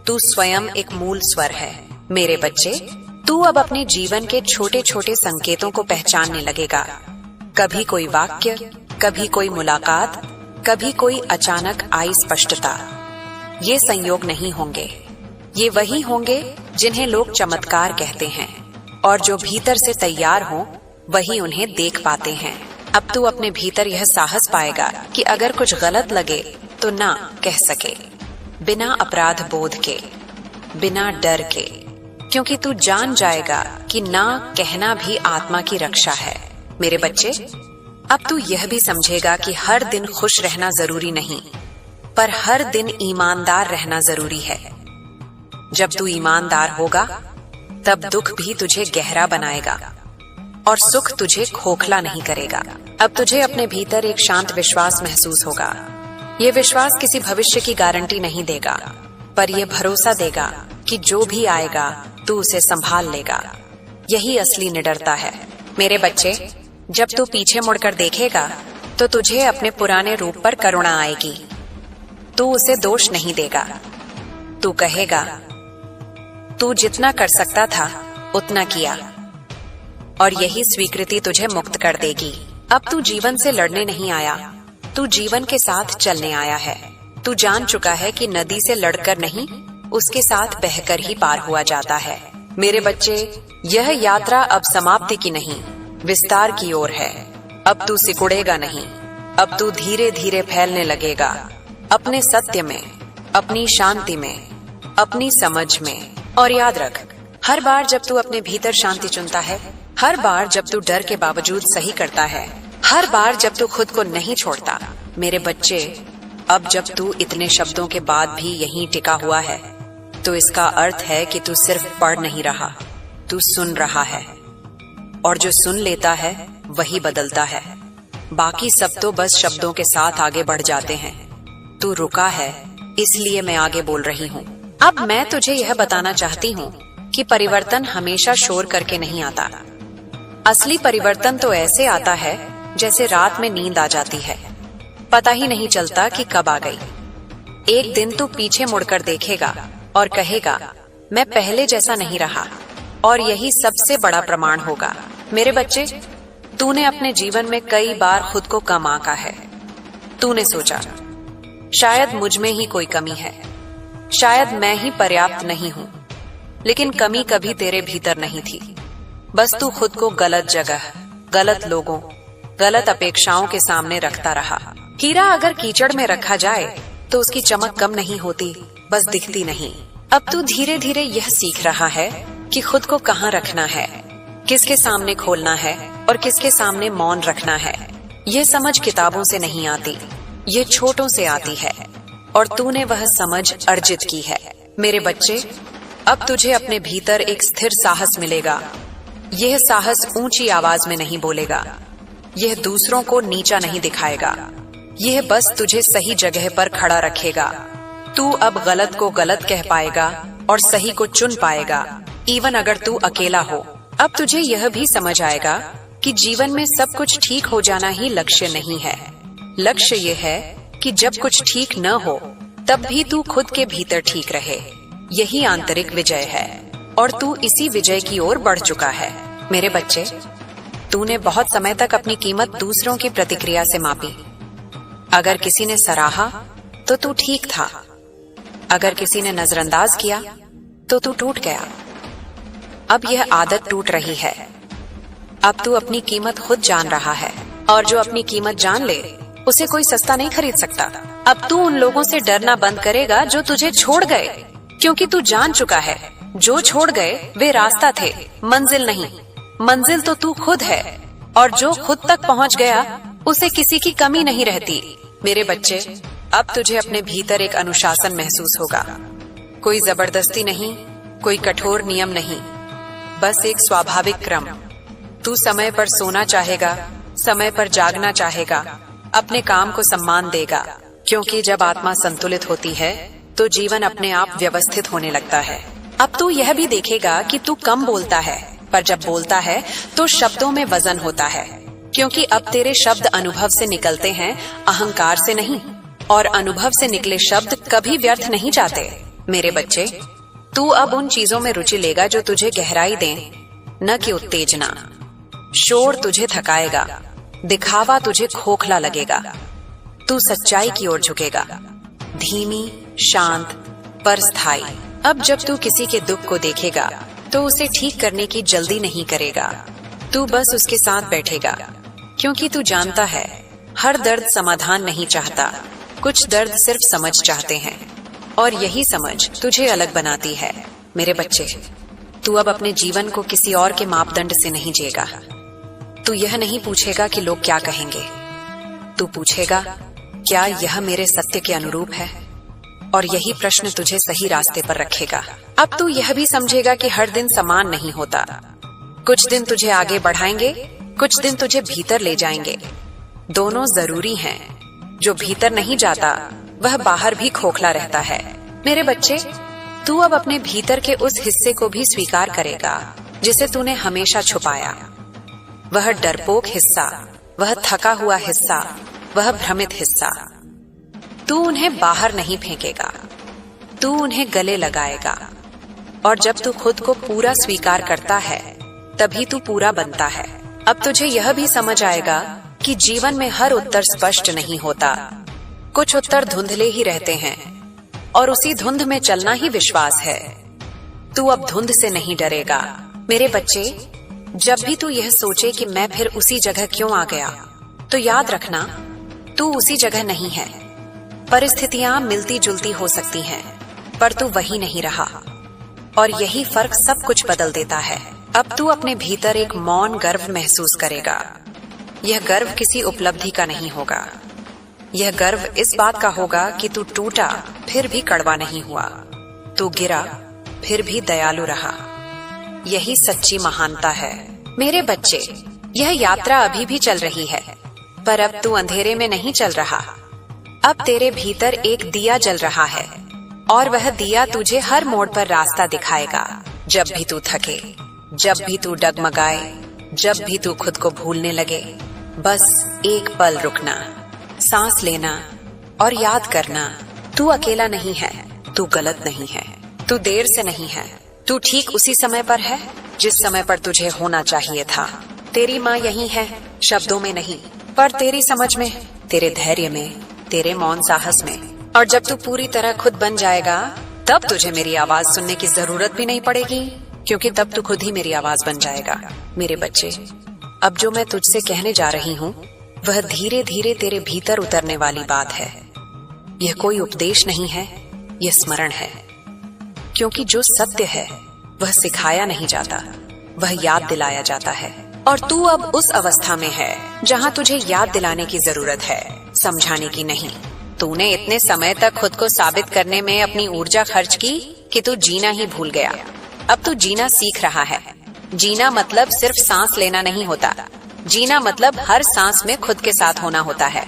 S1: तू स्वयं एक मूल स्वर है। मेरे बच्चे, तू अब अपने जीवन के छोटे छोटे संकेतों को पहचानने लगेगा। कभी कोई वाक्य, कभी कोई मुलाकात, कभी कोई अचानक आई स्पष्टता। ये संयोग नहीं होंगे, ये वही होंगे जिन्हें लोग चमत्कार कहते हैं, और जो भीतर से तैयार हो वही उन्हें देख पाते हैं। अब तू अपने भीतर यह साहस पाएगा कि अगर कुछ गलत लगे तो ना कह सके, बिना अपराध बोध के, बिना डर के, क्योंकि तू जान जाएगा कि ना कहना भी आत्मा की रक्षा है। मेरे बच्चे, अब तू यह भी समझेगा कि हर दिन खुश रहना जरूरी नहीं, पर हर दिन ईमानदार रहना जरूरी है। जब तू ईमानदार होगा तब दुख भी तुझे गहरा बनाएगा और सुख तुझे खोखला नहीं करेगा। अब तुझे अपने भीतर एक शांत विश्वास महसूस होगा। ये विश्वास किसी भविष्य की गारंटी नहीं देगा, पर यह भरोसा देगा कि जो भी आएगा तू उसे संभाल लेगा। यही असली निडरता है। मेरे बच्चे, जब तू पीछे मुड़कर देखेगा तो तुझे अपने पुराने रूप पर करुणा आएगी। तू उसे दोष नहीं देगा। तू कहेगा, तू जितना कर सकता था उतना किया, और यही स्वीकृति तुझे मुक्त कर देगी। अब तू जीवन से लड़ने नहीं आया, तू जीवन के साथ चलने आया है। तू जान चुका है कि नदी से लड़कर नहीं, उसके साथ बहकर ही पार हुआ जाता है। मेरे बच्चे, यह यात्रा अब समाप्ति की नहीं, विस्तार की ओर है। अब तू सिकुड़ेगा नहीं, अब तू धीरे धीरे फैलने लगेगा, अपने सत्य में, अपनी शांति में, अपनी समझ में। और याद रख, हर बार जब तू अपने भीतर शांति चुनता है, हर बार जब तू डर के बावजूद सही करता है, हर बार जब तू खुद को नहीं छोड़ता, मेरे बच्चे, अब जब तू इतने शब्दों के बाद भी यहीं टिका हुआ है, तो इसका अर्थ है कि तू सिर्फ पढ़ नहीं रहा, तू सुन रहा है। और जो सुन लेता है वही बदलता है। बाकी सब तो बस शब्दों के साथ आगे बढ़ जाते हैं। तू रुका है, इसलिए मैं आगे बोल रही हूँ। अब मैं तुझे यह बताना चाहती हूँ कि परिवर्तन हमेशा शोर करके नहीं आता। असली परिवर्तन तो ऐसे आता है जैसे रात में नींद आ जाती है, पता ही नहीं चलता कि कब आ गई। एक दिन तू पीछे मुड़कर देखेगा और कहेगा, मैं पहले जैसा नहीं रहा, और यही सबसे बड़ा प्रमाण होगा। मेरे बच्चे, तूने अपने जीवन में कई बार खुद को कम आंका है। तूने सोचा, शायद मुझ में ही कोई कमी है, शायद मैं ही पर्याप्त नहीं हूं। लेकिन कमी कभी तेरे भीतर नहीं थी, बस तू खुद को गलत जगह, गलत लोगों, गलत अपेक्षाओं के सामने रखता रहा। हीरा अगर कीचड़ में रखा जाए तो उसकी चमक कम नहीं होती, बस दिखती नहीं। अब तू धीरे धीरे यह सीख रहा है कि खुद को कहाँ रखना है, किसके सामने खोलना है और किसके सामने मौन रखना है। यह समझ किताबों से नहीं आती, ये छोटों से आती है, और तूने वह समझ अर्जित की है। मेरे बच्चे, अब तुझे अपने भीतर एक स्थिर साहस मिलेगा। यह साहस ऊंची आवाज में नहीं बोलेगा, यह दूसरों को नीचा नहीं दिखाएगा, यह बस तुझे सही जगह पर खड़ा रखेगा। तू अब गलत को गलत कह पाएगा और सही को चुन पाएगा, इवन अगर तू अकेला हो। अब तुझे यह भी समझ आएगा कि जीवन में सब कुछ ठीक हो जाना ही लक्ष्य नहीं है। लक्ष्य ये है कि जब कुछ ठीक न हो तब भी तू खुद के भीतर ठीक रहे। यही आंतरिक विजय है, और तू इसी विजय की ओर बढ़ चुका है। मेरे बच्चे, तूने बहुत समय तक अपनी कीमत दूसरों की प्रतिक्रिया से मापी। अगर किसी ने सराहा तो तू ठीक था, अगर किसी ने नजरअंदाज किया तो तू टूट गया। अब यह आदत टूट रही है। अब तू अपनी कीमत खुद जान रहा है, और जो अपनी कीमत जान ले उसे कोई सस्ता नहीं खरीद सकता। अब तू उन लोगों से डरना बंद करेगा जो तुझे छोड़ गए, क्योंकि तू जान चुका है जो छोड़ गए वे रास्ता थे, मंजिल नहीं। मंजिल तो तू खुद है, और जो खुद तक पहुंच गया उसे किसी की कमी नहीं रहती। मेरे बच्चे, अब तुझे अपने भीतर एक अनुशासन महसूस होगा। कोई जबरदस्ती नहीं, कोई कठोर नियम नहीं, बस एक स्वाभाविक क्रम। तू समय पर सोना चाहेगा, समय पर जागना चाहेगा, अपने काम को सम्मान देगा, क्योंकि जब आत्मा संतुलित होती है तो जीवन अपने आप व्यवस्थित होने लगता है। अब तू यह भी देखेगा कि तू कम बोलता है, पर जब बोलता है तो शब्दों में वजन होता है, क्योंकि अब तेरे शब्द अनुभव से निकलते हैं, अहंकार से नहीं। और अनुभव से निकले शब्द कभी व्यर्थ नहीं जाते। मेरे बच्चे, तू अब उन चीजों में रुचि लेगा जो तुझे गहराई दें, न कि उत्तेजना। शोर तुझे थकाएगा, दिखावा तुझे खोखला लगेगा। तू सच्चाई की ओर झुकेगा, धीमी, शांत पर स्थायी। अब जब तू किसी के दुख को देखेगा तो उसे ठीक करने की जल्दी नहीं करेगा, तू बस उसके साथ बैठेगा, क्योंकि तू जानता है हर दर्द समाधान नहीं चाहता, कुछ दर्द सिर्फ समझ चाहते हैं, और यही समझ तुझे अलग बनाती है। मेरे बच्चे, तू अब अपने जीवन को किसी और के मापदंड से नहीं जिएगा। तू यह नहीं पूछेगा कि लोग क्या कहेंगे, तू पूछेगा क्या यह मेरे सत्य के अनुरूप है, और यही प्रश्न तुझे सही रास्ते पर रखेगा। अब तू यह भी समझेगा कि हर दिन समान नहीं होता। कुछ दिन तुझे आगे बढ़ाएंगे, कुछ दिन तुझे भीतर ले जाएंगे। दोनों जरूरी हैं। जो भीतर नहीं जाता वह बाहर भी खोखला रहता है। मेरे बच्चे, तू अब अपने भीतर के उस हिस्से को भी स्वीकार करेगा जिसे तूने हमेशा छुपाया। वह डरपोक हिस्सा, वह थका हुआ हिस्सा, वह भ्रमित हिस्सा। तू उन्हें बाहर नहीं फेंकेगा, तू उन्हें गले लगाएगा। और जब तू खुद को पूरा स्वीकार करता है तभी तू पूरा बनता है। अब तुझे यह भी समझ आएगा कि जीवन में हर उत्तर स्पष्ट नहीं होता। कुछ उत्तर धुंधले ही रहते हैं और उसी धुंध में चलना ही विश्वास है। तू अब धुंध से नहीं डरेगा। मेरे बच्चे, जब भी तू यह सोचे कि मैं फिर उसी जगह क्यों आ गया, तो याद रखना, तू उसी जगह नहीं है। परिस्थितियां मिलती जुलती हो सकती हैं, पर तू वही नहीं रहा। और यही फर्क सब कुछ बदल देता है। अब तू अपने भीतर एक मौन गर्व महसूस करेगा। यह गर्व किसी उपलब्धि का नहीं होगा। यह गर्व इस बात का होगा कि तू टूटा फिर भी कड़वा नहीं हुआ, तू गिरा फिर भी दयालु रहा। यही सच्ची महानता है। मेरे बच्चे, यह यात्रा अभी भी चल रही है, पर अब तू अंधेरे में नहीं चल रहा। अब तेरे भीतर एक दिया जल रहा है और वह दिया तुझे हर मोड़ पर रास्ता दिखाएगा। जब भी तू थके, जब भी तू डगमगाए, जब भी तू खुद को भूलने लगे, बस एक पल रुकना, सांस लेना और याद करना, तू अकेला नहीं है, तू गलत नहीं है, तू देर से नहीं है, तू ठीक उसी समय पर है जिस समय पर तुझे होना चाहिए था। तेरी माँ यही है, शब्दों में नहीं, पर तेरी समझ में, तेरे धैर्य में, तेरे मौन साहस में। और जब तू पूरी तरह खुद बन जाएगा, तब तुझे मेरी आवाज सुनने की जरूरत भी नहीं पड़ेगी, क्योंकि तब तू खुद ही मेरी आवाज बन जाएगा। मेरे बच्चे, अब जो मैं तुझसे कहने जा रही हूँ वह धीरे धीरे तेरे भीतर उतरने वाली बात है। यह कोई उपदेश नहीं है, यह स्मरण है। क्योंकि जो सत्य है वह सिखाया नहीं जाता, वह याद दिलाया जाता है। और तू अब उस अवस्था में है जहाँ तुझे याद दिलाने की जरूरत है, समझाने की नहीं। तूने इतने समय तक खुद को साबित करने में अपनी ऊर्जा खर्च की कि तू जीना ही भूल गया। अब तू जीना सीख रहा है। जीना मतलब सिर्फ सांस लेना नहीं होता, जीना मतलब हर सांस में खुद के साथ होना होता है।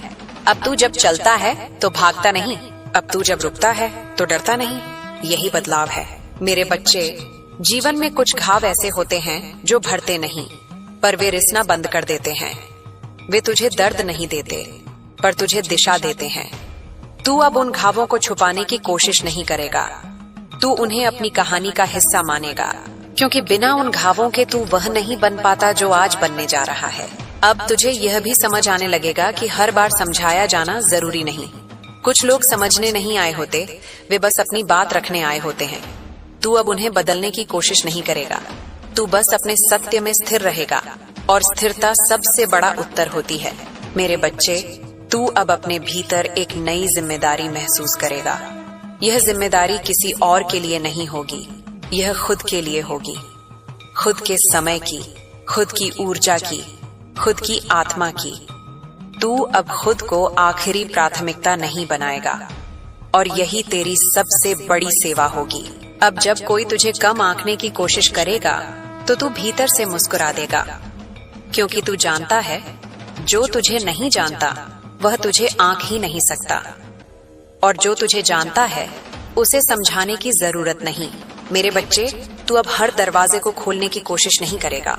S1: अब तू जब चलता है तो भागता नहीं, अब तू जब रुकता है तो डरता नहीं। यही बदलाव है। मेरे बच्चे, जीवन में कुछ घाव ऐसे होते हैं जो भरते नहीं, पर वे रिसना बंद कर देते हैं। वे तुझे दर्द नहीं देते, पर तुझे दिशा देते हैं। तू अब उन घावों को छुपाने की कोशिश नहीं करेगा, तू उन्हें अपनी कहानी का हिस्सा मानेगा, क्योंकि बिना उन घावों के तू वह नहीं बन पाता जो आज बनने जा रहा है। अब तुझे यह भी समझ आने लगेगा कि हर बार समझाया जाना जरूरी नहीं। कुछ लोग समझने नहीं आए होते, वे बस अपनी बात रखने आए होते हैं। तू अब उन्हें बदलने की कोशिश नहीं करेगा, तू बस अपने सत्य में स्थिर रहेगा, और स्थिरता सबसे बड़ा उत्तर होती है। मेरे बच्चे, तू अब अपने भीतर एक नई जिम्मेदारी महसूस करेगा। यह जिम्मेदारी किसी और के लिए नहीं होगी, यह खुद के लिए होगी। खुद के समय की, खुद की ऊर्जा की, खुद की आत्मा की। तू अब खुद को आखिरी प्राथमिकता नहीं बनाएगा, और यही तेरी सबसे बड़ी सेवा होगी। अब जब कोई तुझे कम आंकने की कोशिश करेगा तो तू भीतर से मुस्कुरा देगा, क्योंकि तू जानता है जो तुझे नहीं जानता वह तुझे आंक ही नहीं सकता, और जो तुझे जानता है उसे समझाने की जरूरत नहीं। मेरे बच्चे, तू अब हर दरवाजे को खोलने की कोशिश नहीं करेगा,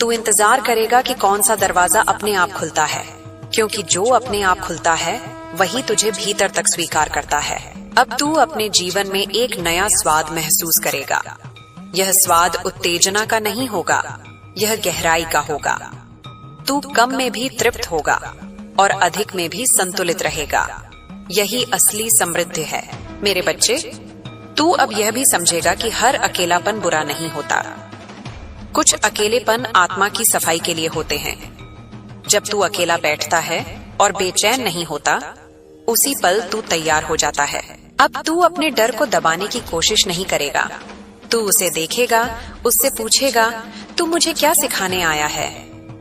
S1: तू इंतजार करेगा कि कौन सा दरवाजा अपने आप खुलता है, क्योंकि जो अपने आप खुलता है वही तुझे भीतर तक स्वीकार करता है। अब तू अपने जीवन में एक नया स्वाद महसूस करेगा। यह स्वाद उत्तेजना का नहीं होगा, यह गहराई का होगा। तू कम में भी तृप्त होगा और अधिक में भी संतुलित रहेगा। यही असली समृद्धि है। मेरे बच्चे, तू अब यह भी समझेगा कि हर अकेलापन बुरा नहीं होता। कुछ अकेलेपन आत्मा की सफाई के लिए होते हैं। जब तू अकेला बैठता है और बेचैन नहीं होता, उसी पल तू तैयार हो जाता है। अब तू अपने डर को दबाने की कोशिश नहीं करेगा, तू उसे देखेगा, उससे पूछेगा, तू मुझे क्या सिखाने आया है?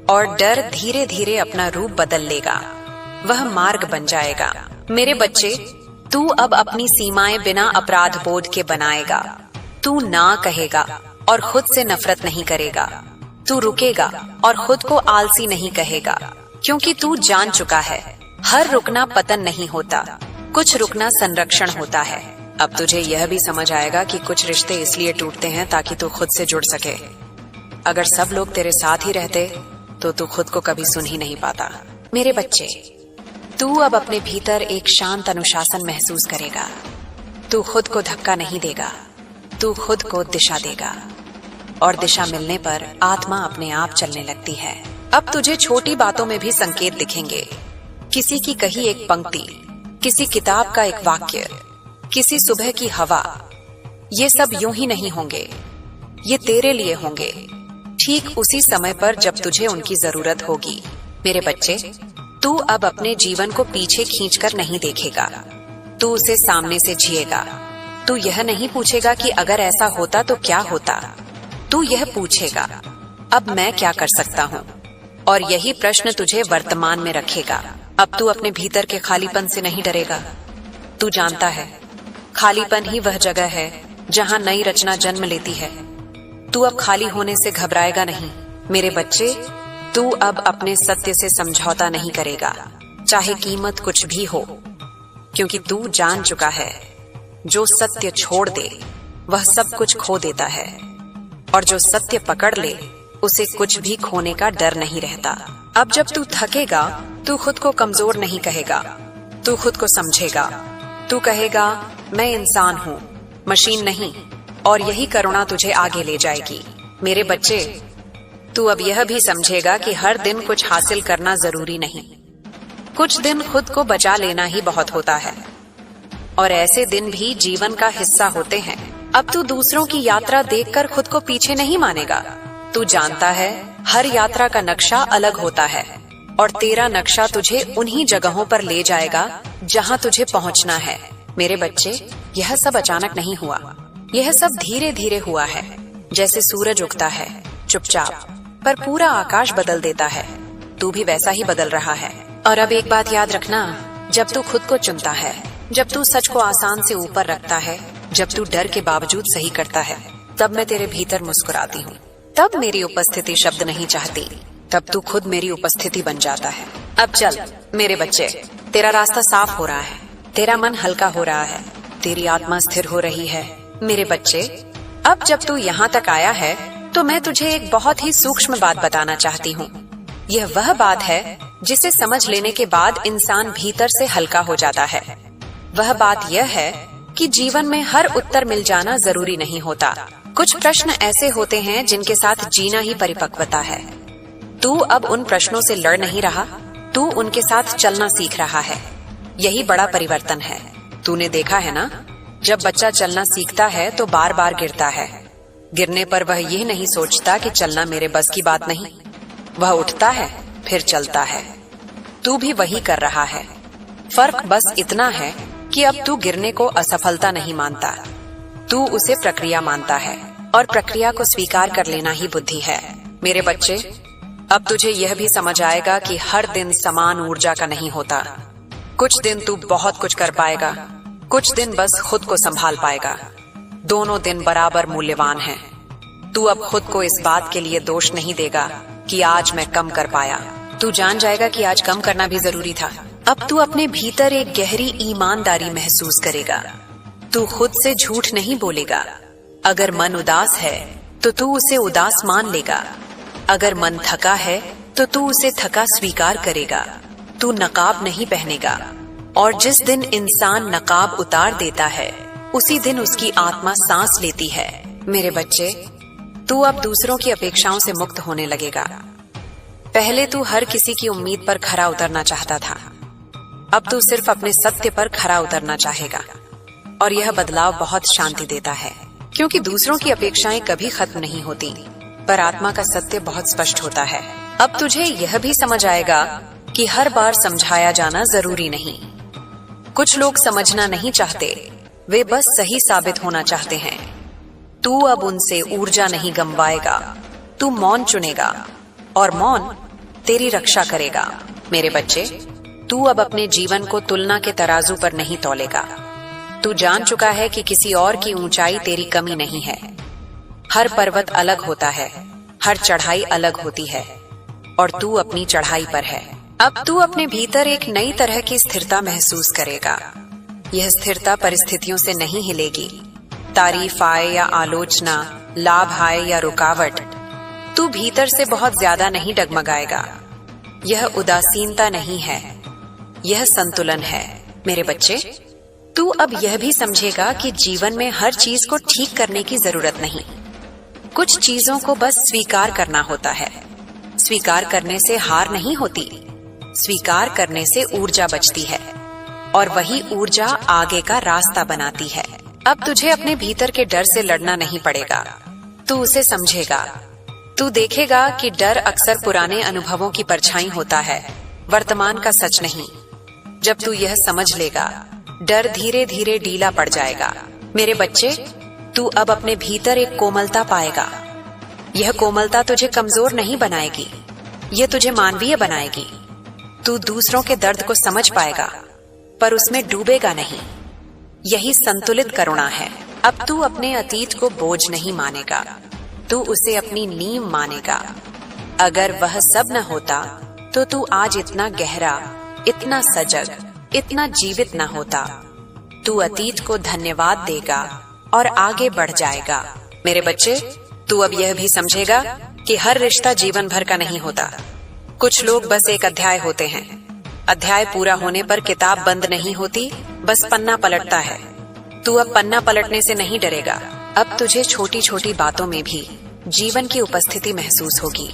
S1: और डर धीरे धीरे अपना रूप बदल लेगा, वह मार्ग बन जाएगा। मेरे बच्चे, तू अब अपनी सीमाएं बिना अपराध बोध के बनाएगा। तू ना कहेगा और खुद से नफरत नहीं करेगा। तू रुकेगा और खुद को आलसी नहीं कहेगा, क्योंकि तू जान चुका है हर रुकना पतन नहीं होता, कुछ रुकना संरक्षण होता है। अब तुझे यह भी समझ आएगा कि कुछ रिश्ते इसलिए टूटते हैं ताकि तू खुद से जुड़ सके। अगर सब लोग तेरे साथ ही रहते तो तू खुद को कभी सुन ही नहीं पाता। मेरे बच्चे, तू अब अपने भीतर एक शांत अनुशासन महसूस करेगा। तू खुद को धक्का नहीं देगा, तू खुद को दिशा देगा, और दिशा मिलने पर आत्मा अपने आप चलने लगती है। अब तुझे छोटी बातों में भी संकेत दिखेंगे। किसी की कही एक पंक्ति, किसी किताब का एक वाक्य, किसी सुबह की हवा, ये सब यूं ही नहीं होंगे, ये तेरे लिए होंगे, ठीक उसी समय पर जब तुझे उनकी जरूरत होगी। मेरे बच्चे, तू अब अपने जीवन को पीछे खींचकर नहीं देखेगा, तू उसे सामने से जिएगा। तू यह नहीं पूछेगा कि अगर ऐसा होता तो क्या होता, तू यह पूछेगा अब मैं क्या कर सकता हूँ, और यही प्रश्न तुझे वर्तमान में रखेगा। अब तू अपने भीतर के खालीपन से नहीं डरेगा। तू जानता है खालीपन ही वह जगह है जहाँ नई रचना जन्म लेती है। तू अब खाली होने से घबराएगा नहीं। मेरे बच्चे, तू अब अपने सत्य से समझौता नहीं करेगा, चाहे कीमत कुछ भी हो, क्योंकि तू जान चुका है जो सत्य छोड़ दे वह सब कुछ खो देता है, और जो सत्य पकड़ ले उसे कुछ भी खोने का डर नहीं रहता। अब जब तू थकेगा, तू खुद को कमजोर नहीं कहेगा, तू खुद को समझेगा। तू कहेगा मैं इंसान हूँ, मशीन नहीं, और यही करुणा तुझे आगे ले जाएगी। मेरे बच्चे, तू अब यह भी समझेगा कि हर दिन कुछ हासिल करना जरूरी नहीं, कुछ दिन खुद को बचा लेना ही बहुत होता है, और ऐसे दिन भी जीवन का हिस्सा होते हैं। अब तू दूसरों की यात्रा देखकर खुद को पीछे नहीं मानेगा। तू जानता है हर यात्रा का नक्शा अलग होता है, और तेरा नक्शा तुझे उन्हीं जगहों पर ले जाएगा जहां तुझे पहुंचना है। मेरे बच्चे, यह सब अचानक नहीं हुआ, यह सब धीरे धीरे हुआ है। जैसे सूरज उगता है चुपचाप, पर पूरा आकाश बदल देता है, तू भी वैसा ही बदल रहा है। और अब एक बात याद रखना, जब तू खुद को चुनता है, जब तू सच को आसान से ऊपर रखता है, जब तू डर के बावजूद सही करता है, तब मैं तेरे भीतर मुस्कुराती हूँ। तब मेरी उपस्थिति शब्द नहीं चाहती, तब तू खुद मेरी उपस्थिति बन जाता है। अब चल मेरे बच्चे, तेरा रास्ता साफ हो रहा है, तेरा मन हल्का हो रहा है, तेरी आत्मा स्थिर हो रही है। मेरे बच्चे, अब जब तू यहाँ तक आया है तो मैं तुझे एक बहुत ही सूक्ष्म बात बताना चाहती हूँ। यह वह बात है जिसे समझ लेने के बाद इंसान भीतर से हल्का हो जाता है। वह बात यह है कि जीवन में हर उत्तर मिल जाना जरूरी नहीं होता। कुछ प्रश्न ऐसे होते हैं जिनके साथ जीना ही परिपक्वता है। तू अब उन प्रश्नों से लड़ नहीं रहा, तू उनके साथ चलना सीख रहा है। यही बड़ा परिवर्तन है। तूने देखा है ना, जब बच्चा चलना सीखता है तो बार बार गिरता है। गिरने पर वह यह नहीं सोचता कि चलना मेरे बस की बात नहीं, वह उठता है फिर चलता है। तू भी वही कर रहा है। फर्क बस इतना है कि अब तू गिरने को असफलता नहीं मानता, तू उसे प्रक्रिया मानता है, और प्रक्रिया को स्वीकार कर लेना ही बुद्धि है। मेरे बच्चे, अब तुझे यह भी समझ आएगा कि हर दिन समान ऊर्जा का नहीं होता। कुछ दिन तू बहुत कुछ कर पाएगा, कुछ दिन बस खुद को संभाल पाएगा। दोनों दिन बराबर मूल्यवान हैं। तू अब खुद को इस बात के लिए दोष नहीं देगा कि आज मैं कम कर पाया। तू जान जाएगा कि आज कम करना भी जरूरी था। अब तू अपने भीतर एक गहरी ईमानदारी महसूस करेगा। तू खुद से झूठ नहीं बोलेगा। अगर मन उदास है तो तू उसे उदास मान लेगा। अगर मन थका है तो तू उसे थका स्वीकार करेगा। तू नकाब नहीं पहनेगा, और जिस दिन इंसान नकाब उतार देता है उसी दिन उसकी आत्मा सांस लेती है। मेरे बच्चे, तू अब दूसरों की अपेक्षाओं से मुक्त होने लगेगा। पहले तू हर किसी की उम्मीद पर खरा उतरना चाहता था, अब तू सिर्फ अपने सत्य पर खरा उतरना चाहेगा, और यह बदलाव बहुत शांति देता है, क्योंकि दूसरों की अपेक्षाएं कभी खत्म नहीं होती, पर आत्मा का सत्य बहुत स्पष्ट होता है। अब तुझे यह भी समझ आएगा कि हर बार समझाया जाना जरूरी नहीं। कुछ लोग समझना नहीं चाहते, वे बस सही साबित होना चाहते हैं। तू अब उनसे ऊर्जा नहीं गंवाएगा, तू मौन चुनेगा, और मौन तेरी रक्षा करेगा। मेरे बच्चे, तू अब अपने जीवन को तुलना के तराजू पर नहीं तौलेगा। तू जान चुका है कि किसी और की ऊंचाई तेरी कमी नहीं है। हर पर्वत अलग होता है, हर चढ़ाई अलग होती है, और तू अपनी चढ़ाई पर है। अब तू अपने भीतर एक नई तरह की स्थिरता महसूस करेगा। यह स्थिरता परिस्थितियों से नहीं हिलेगी। तारीफ आए या आलोचना, लाभ आए या रुकावट, तू भीतर से बहुत ज्यादा नहीं डगमगाएगा। यह उदासीनता नहीं है, यह संतुलन है। मेरे बच्चे, तू अब यह भी समझेगा कि जीवन में हर चीज को ठीक करने की जरूरत नहीं। कुछ चीजों को बस स्वीकार करना होता है। स्वीकार करने से हार नहीं होती, स्वीकार करने से ऊर्जा बचती है और वही ऊर्जा आगे का रास्ता बनाती है। अब तुझे अपने भीतर के डर से लड़ना नहीं पड़ेगा। तू उसे समझेगा। तू देखेगा कि डर अक्सर पुराने अनुभवों की परछाई होता है, वर्तमान का सच नहीं। जब तू यह समझ लेगा, डर धीरे धीरे ढीला पड़ जाएगा। मेरे बच्चे, तू अब अपने भीतर एक कोमलता पाएगा। यह कोमलता तुझे कमजोर नहीं बनाएगी, यह तुझे मानवीय बनाएगी। तू दूसरों के दर्द को समझ पाएगा, पर उसमें डूबेगा नहीं। यही संतुलित करुणा है। अब तू अपने अतीत को बोझ नहीं मानेगा, तू उसे अपनी नींव मानेगा। अगर वह सब न होता तो तू आज इतना गहरा, इतना सजग, इतना जीवित न होता। तू अतीत को धन्यवाद देगा और आगे बढ़ जाएगा। मेरे बच्चे, तू अब यह भी समझेगा कि हर रिश्ता जीवन भर का नहीं होता। कुछ लोग बस एक अध्याय होते हैं। अध्याय पूरा होने पर किताब बंद नहीं होती, बस पन्ना पलटता है। तू अब पन्ना पलटने से नहीं डरेगा। अब तुझे छोटी छोटी बातों में भी जीवन की उपस्थिति महसूस होगी।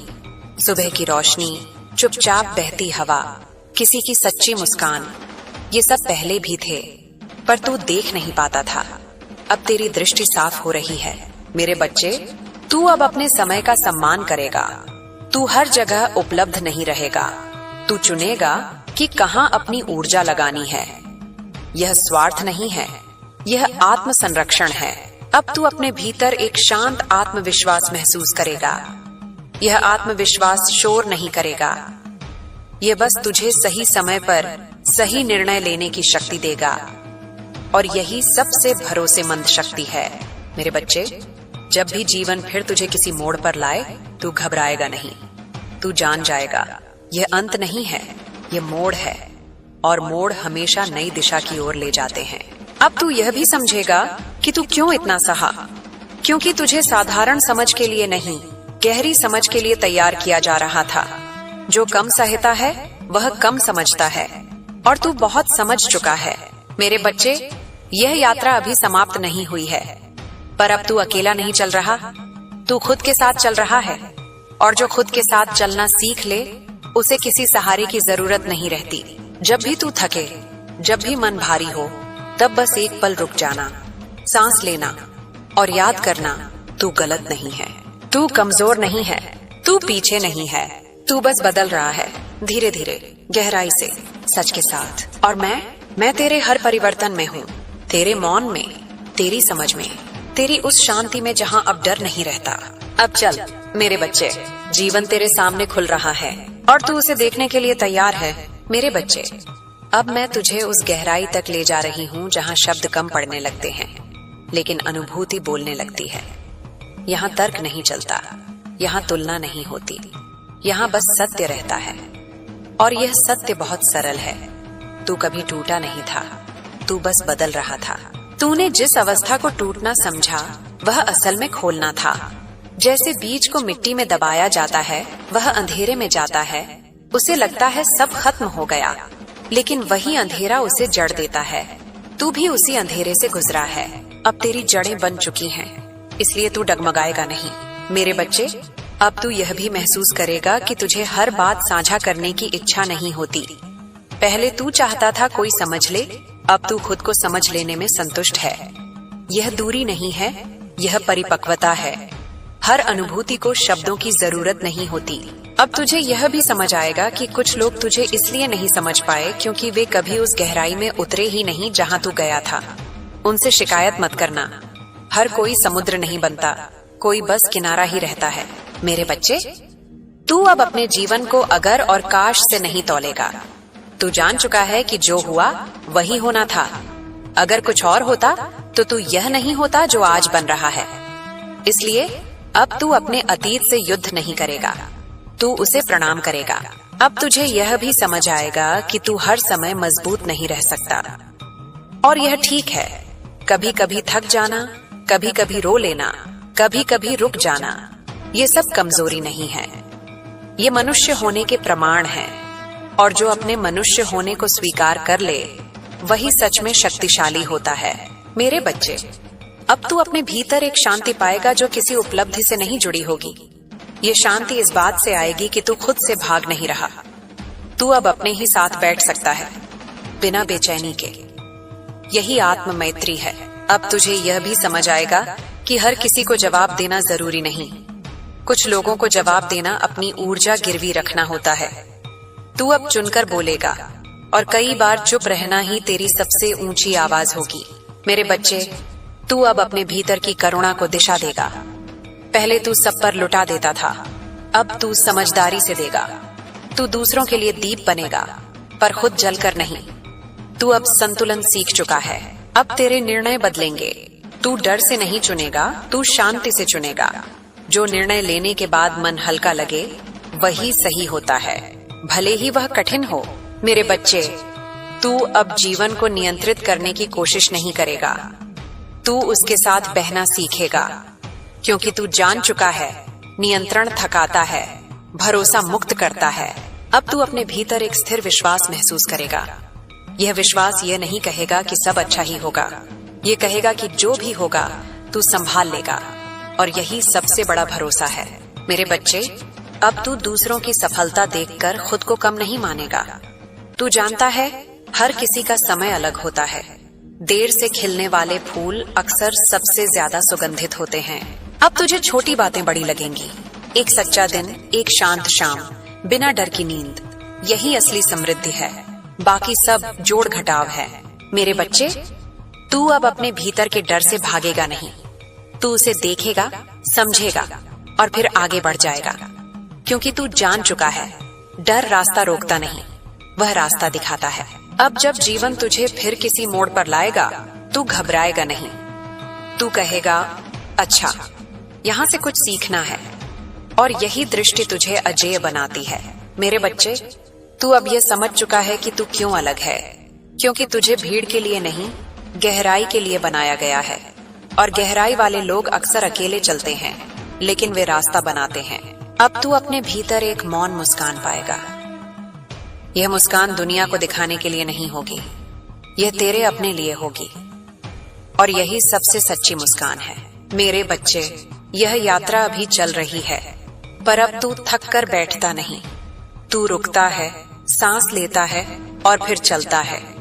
S1: सुबह की रोशनी, चुपचाप बहती हवा, किसी की सच्ची मुस्कान, ये सब पहले भी थे, पर तू देख नहीं पाता था। अब तेरी दृष्टि साफ हो रही है। मेरे बच्चे, तू अब अपने समय का सम्मान करेगा। तू हर जगह उपलब्ध नहीं रहेगा। तू चुनेगा कि कहां अपनी ऊर्जा लगानी है। यह स्वार्थ नहीं है, यह आत्म संरक्षण है। अब तू अपने भीतर एक शांत आत्मविश्वास महसूस करेगा। यह आत्मविश्वास शोर नहीं करेगा, यह बस तुझे सही समय पर सही निर्णय लेने की शक्ति देगा। और यही सबसे भरोसेमंद शक्ति है। मेरे बच्चे, जब भी जीवन फिर तुझे किसी मोड़ पर लाए, तू घबराएगा नहीं। तू जान जाएगा, यह अंत नहीं है, यह मोड़ है, और मोड़ हमेशा नई दिशा की ओर ले जाते हैं। अब तू यह भी समझेगा कि तू क्यों इतना सहा, क्योंकि तुझे साधारण समझ के लिए नहीं, गहरी समझ के लिए तैयार किया जा रहा था। जो कम सहता है वह कम समझता है, और तू बहुत समझ चुका है। मेरे बच्चे, यह यात्रा अभी समाप्त नहीं हुई है, पर अब तू अकेला नहीं चल रहा, तू खुद के साथ चल रहा है। और जो खुद के साथ चलना सीख ले, उसे किसी सहारे की जरूरत नहीं रहती। जब भी तू थके, जब भी मन भारी हो, तब बस एक पल रुक जाना, सांस लेना और याद करना, तू गलत नहीं है, तू कमजोर नहीं है, तू पीछे नहीं है, तू बस बदल रहा है, धीरे धीरे, गहराई से, सच के साथ। और मैं तेरे हर परिवर्तन में हूँ, तेरे मौन में, तेरी समझ में, तेरी उस शांति में जहाँ अब डर नहीं रहता। अब चल मेरे बच्चे, जीवन तेरे सामने खुल रहा है और तू उसे देखने के लिए तैयार है। मेरे बच्चे, अब मैं तुझे उस गहराई तक ले जा रही हूँ जहाँ शब्द कम पड़ने लगते हैं, लेकिन अनुभूति बोलने लगती है। यहाँ तर्क नहीं चलता, यहाँ तुलना नहीं होती, यहाँ बस सत्य रहता है। और यह सत्य बहुत सरल है। तू कभी टूटा नहीं था, तू बस बदल रहा था। तूने जिस अवस्था को टूटना समझा, वह असल में खोलना था। जैसे बीज को मिट्टी में दबाया जाता है, वह अंधेरे में जाता है, उसे लगता है सब खत्म हो गया, लेकिन वही अंधेरा उसे जड़ देता है। तू भी उसी अंधेरे से गुजरा है। अब तेरी जड़ें बन चुकी हैं, इसलिए तू डगमगाएगा नहीं। मेरे बच्चे, अब तू यह भी महसूस करेगा कि तुझे हर बात साझा करने की इच्छा नहीं होती। पहले तू चाहता था कोई समझ ले, अब तू खुद को समझ लेने में संतुष्ट है। यह दूरी नहीं है, यह परिपक्वता है। हर अनुभूति को शब्दों की जरूरत नहीं होती। अब तुझे यह भी समझ आएगा कि कुछ लोग तुझे इसलिए नहीं समझ पाए क्योंकि वे कभी उस गहराई में उतरे ही नहीं जहां तू गया था। उनसे शिकायत मत करना। हर कोई समुद्र नहीं बनता, कोई बस किनारा ही रहता है। मेरे बच्चे, तू अब अपने जीवन को अगर और काश से नहीं तौलेगा। तू जान चुका है कि जो हुआ वही होना था। अगर कुछ और होता तो तू यह नहीं होता जो आज बन रहा है। इसलिए अब तू अपने अतीत से युद्ध नहीं करेगा, तू उसे प्रणाम करेगा। अब तुझे यह भी समझ आएगा कि तू हर समय मजबूत नहीं रह सकता, और यह ठीक है। कभी कभी थक जाना, कभी कभी रो लेना, कभी कभी रुक जाना, ये सब कमजोरी नहीं है, ये मनुष्य होने के प्रमाण हैं। और जो अपने मनुष्य होने को स्वीकार कर ले वही सच में शक्तिशाली होता है। मेरे बच्चे, अब तू अपने भीतर एक शांति पाएगा जो किसी उपलब्धि से नहीं जुड़ी होगी। ये शांति इस बात से आएगी कि तू खुद से भाग नहीं रहा। तू अब अपने ही साथ बैठ सकता है बिना बेचैनी के। यही आत्म मैत्री है। अब तुझे यह भी समझ आएगा कि हर किसी को जवाब देना जरूरी नहीं। कुछ लोगों को जवाब देना अपनी ऊर्जा गिरवी रखना होता है। तू अब चुनकर बोलेगा और कई बार चुप रहना ही तेरी सबसे ऊंची आवाज होगी। मेरे बच्चे, तू अब अपने भीतर की करुणा को दिशा देगा। पहले तू सब पर लुटा देता था, अब तू समझदारी से देगा। तू दूसरों के लिए दीप बनेगा पर खुद जलकर नहीं। तू अब संतुलन सीख चुका है। अब तेरे निर्णय बदलेंगे। तू डर से नहीं चुनेगा, तू शांति से चुनेगा। जो निर्णय लेने के बाद मन हल्का लगे वही सही होता है, भले ही वह कठिन हो। मेरे बच्चे, तू अब जीवन को नियंत्रित करने की कोशिश नहीं करेगा, तू उसके साथ बहना सीखेगा। क्योंकि तू जान चुका है नियंत्रण थकाता है, भरोसा मुक्त करता है। अब तू अपने भीतर एक स्थिर विश्वास महसूस करेगा। यह विश्वास ये नहीं कहेगा कि सब अच्छा ही होगा, ये कहेगा कि जो भी होगा तू संभाल लेगा। और यही सबसे बड़ा भरोसा है। मेरे बच्चे, अब तू दूसरों की सफलता देखकर खुद को कम नहीं मानेगा। तू जानता है हर किसी का समय अलग होता है। देर से खिलने वाले फूल अक्सर सबसे ज्यादा सुगंधित होते हैं। अब तुझे छोटी बातें बड़ी लगेंगी। एक सच्चा दिन, एक शांत शाम, बिना डर की नींद, यही असली समृद्धि है। बाकी सब जोड़ घटाव है। मेरे बच्चे, तू अब अपने भीतर के डर से भागेगा नहीं। तू उसे देखेगा, समझेगा और फिर आगे बढ़ जाएगा। क्योंकि तू जान चुका है डर रास्ता रोकता नहीं, वह रास्ता दिखाता है। अब जब जीवन तुझे फिर किसी मोड़ पर लाएगा तू घबराएगा नहीं। तू कहेगा, अच्छा, यहाँ से कुछ सीखना है। और यही दृष्टि तुझे अजेय बनाती है। मेरे बच्चे, तू अब यह समझ चुका है कि तू क्यों अलग है। क्योंकि तुझे भीड़ के लिए नहीं, गहराई के लिए बनाया गया है। और गहराई वाले लोग अक्सर अकेले चलते हैं, लेकिन वे रास्ता बनाते हैं। अब तू अपने भीतर एक मौन मुस्कान पाएगा। यह मुस्कान दुनिया को दिखाने के लिए नहीं होगी, यह तेरे अपने लिए होगी। और यही सबसे सच्ची मुस्कान है। मेरे बच्चे, यह यात्रा अभी चल रही है, पर अब तू थक कर बैठता नहीं। तू रुकता है, सांस लेता है और फिर चलता है।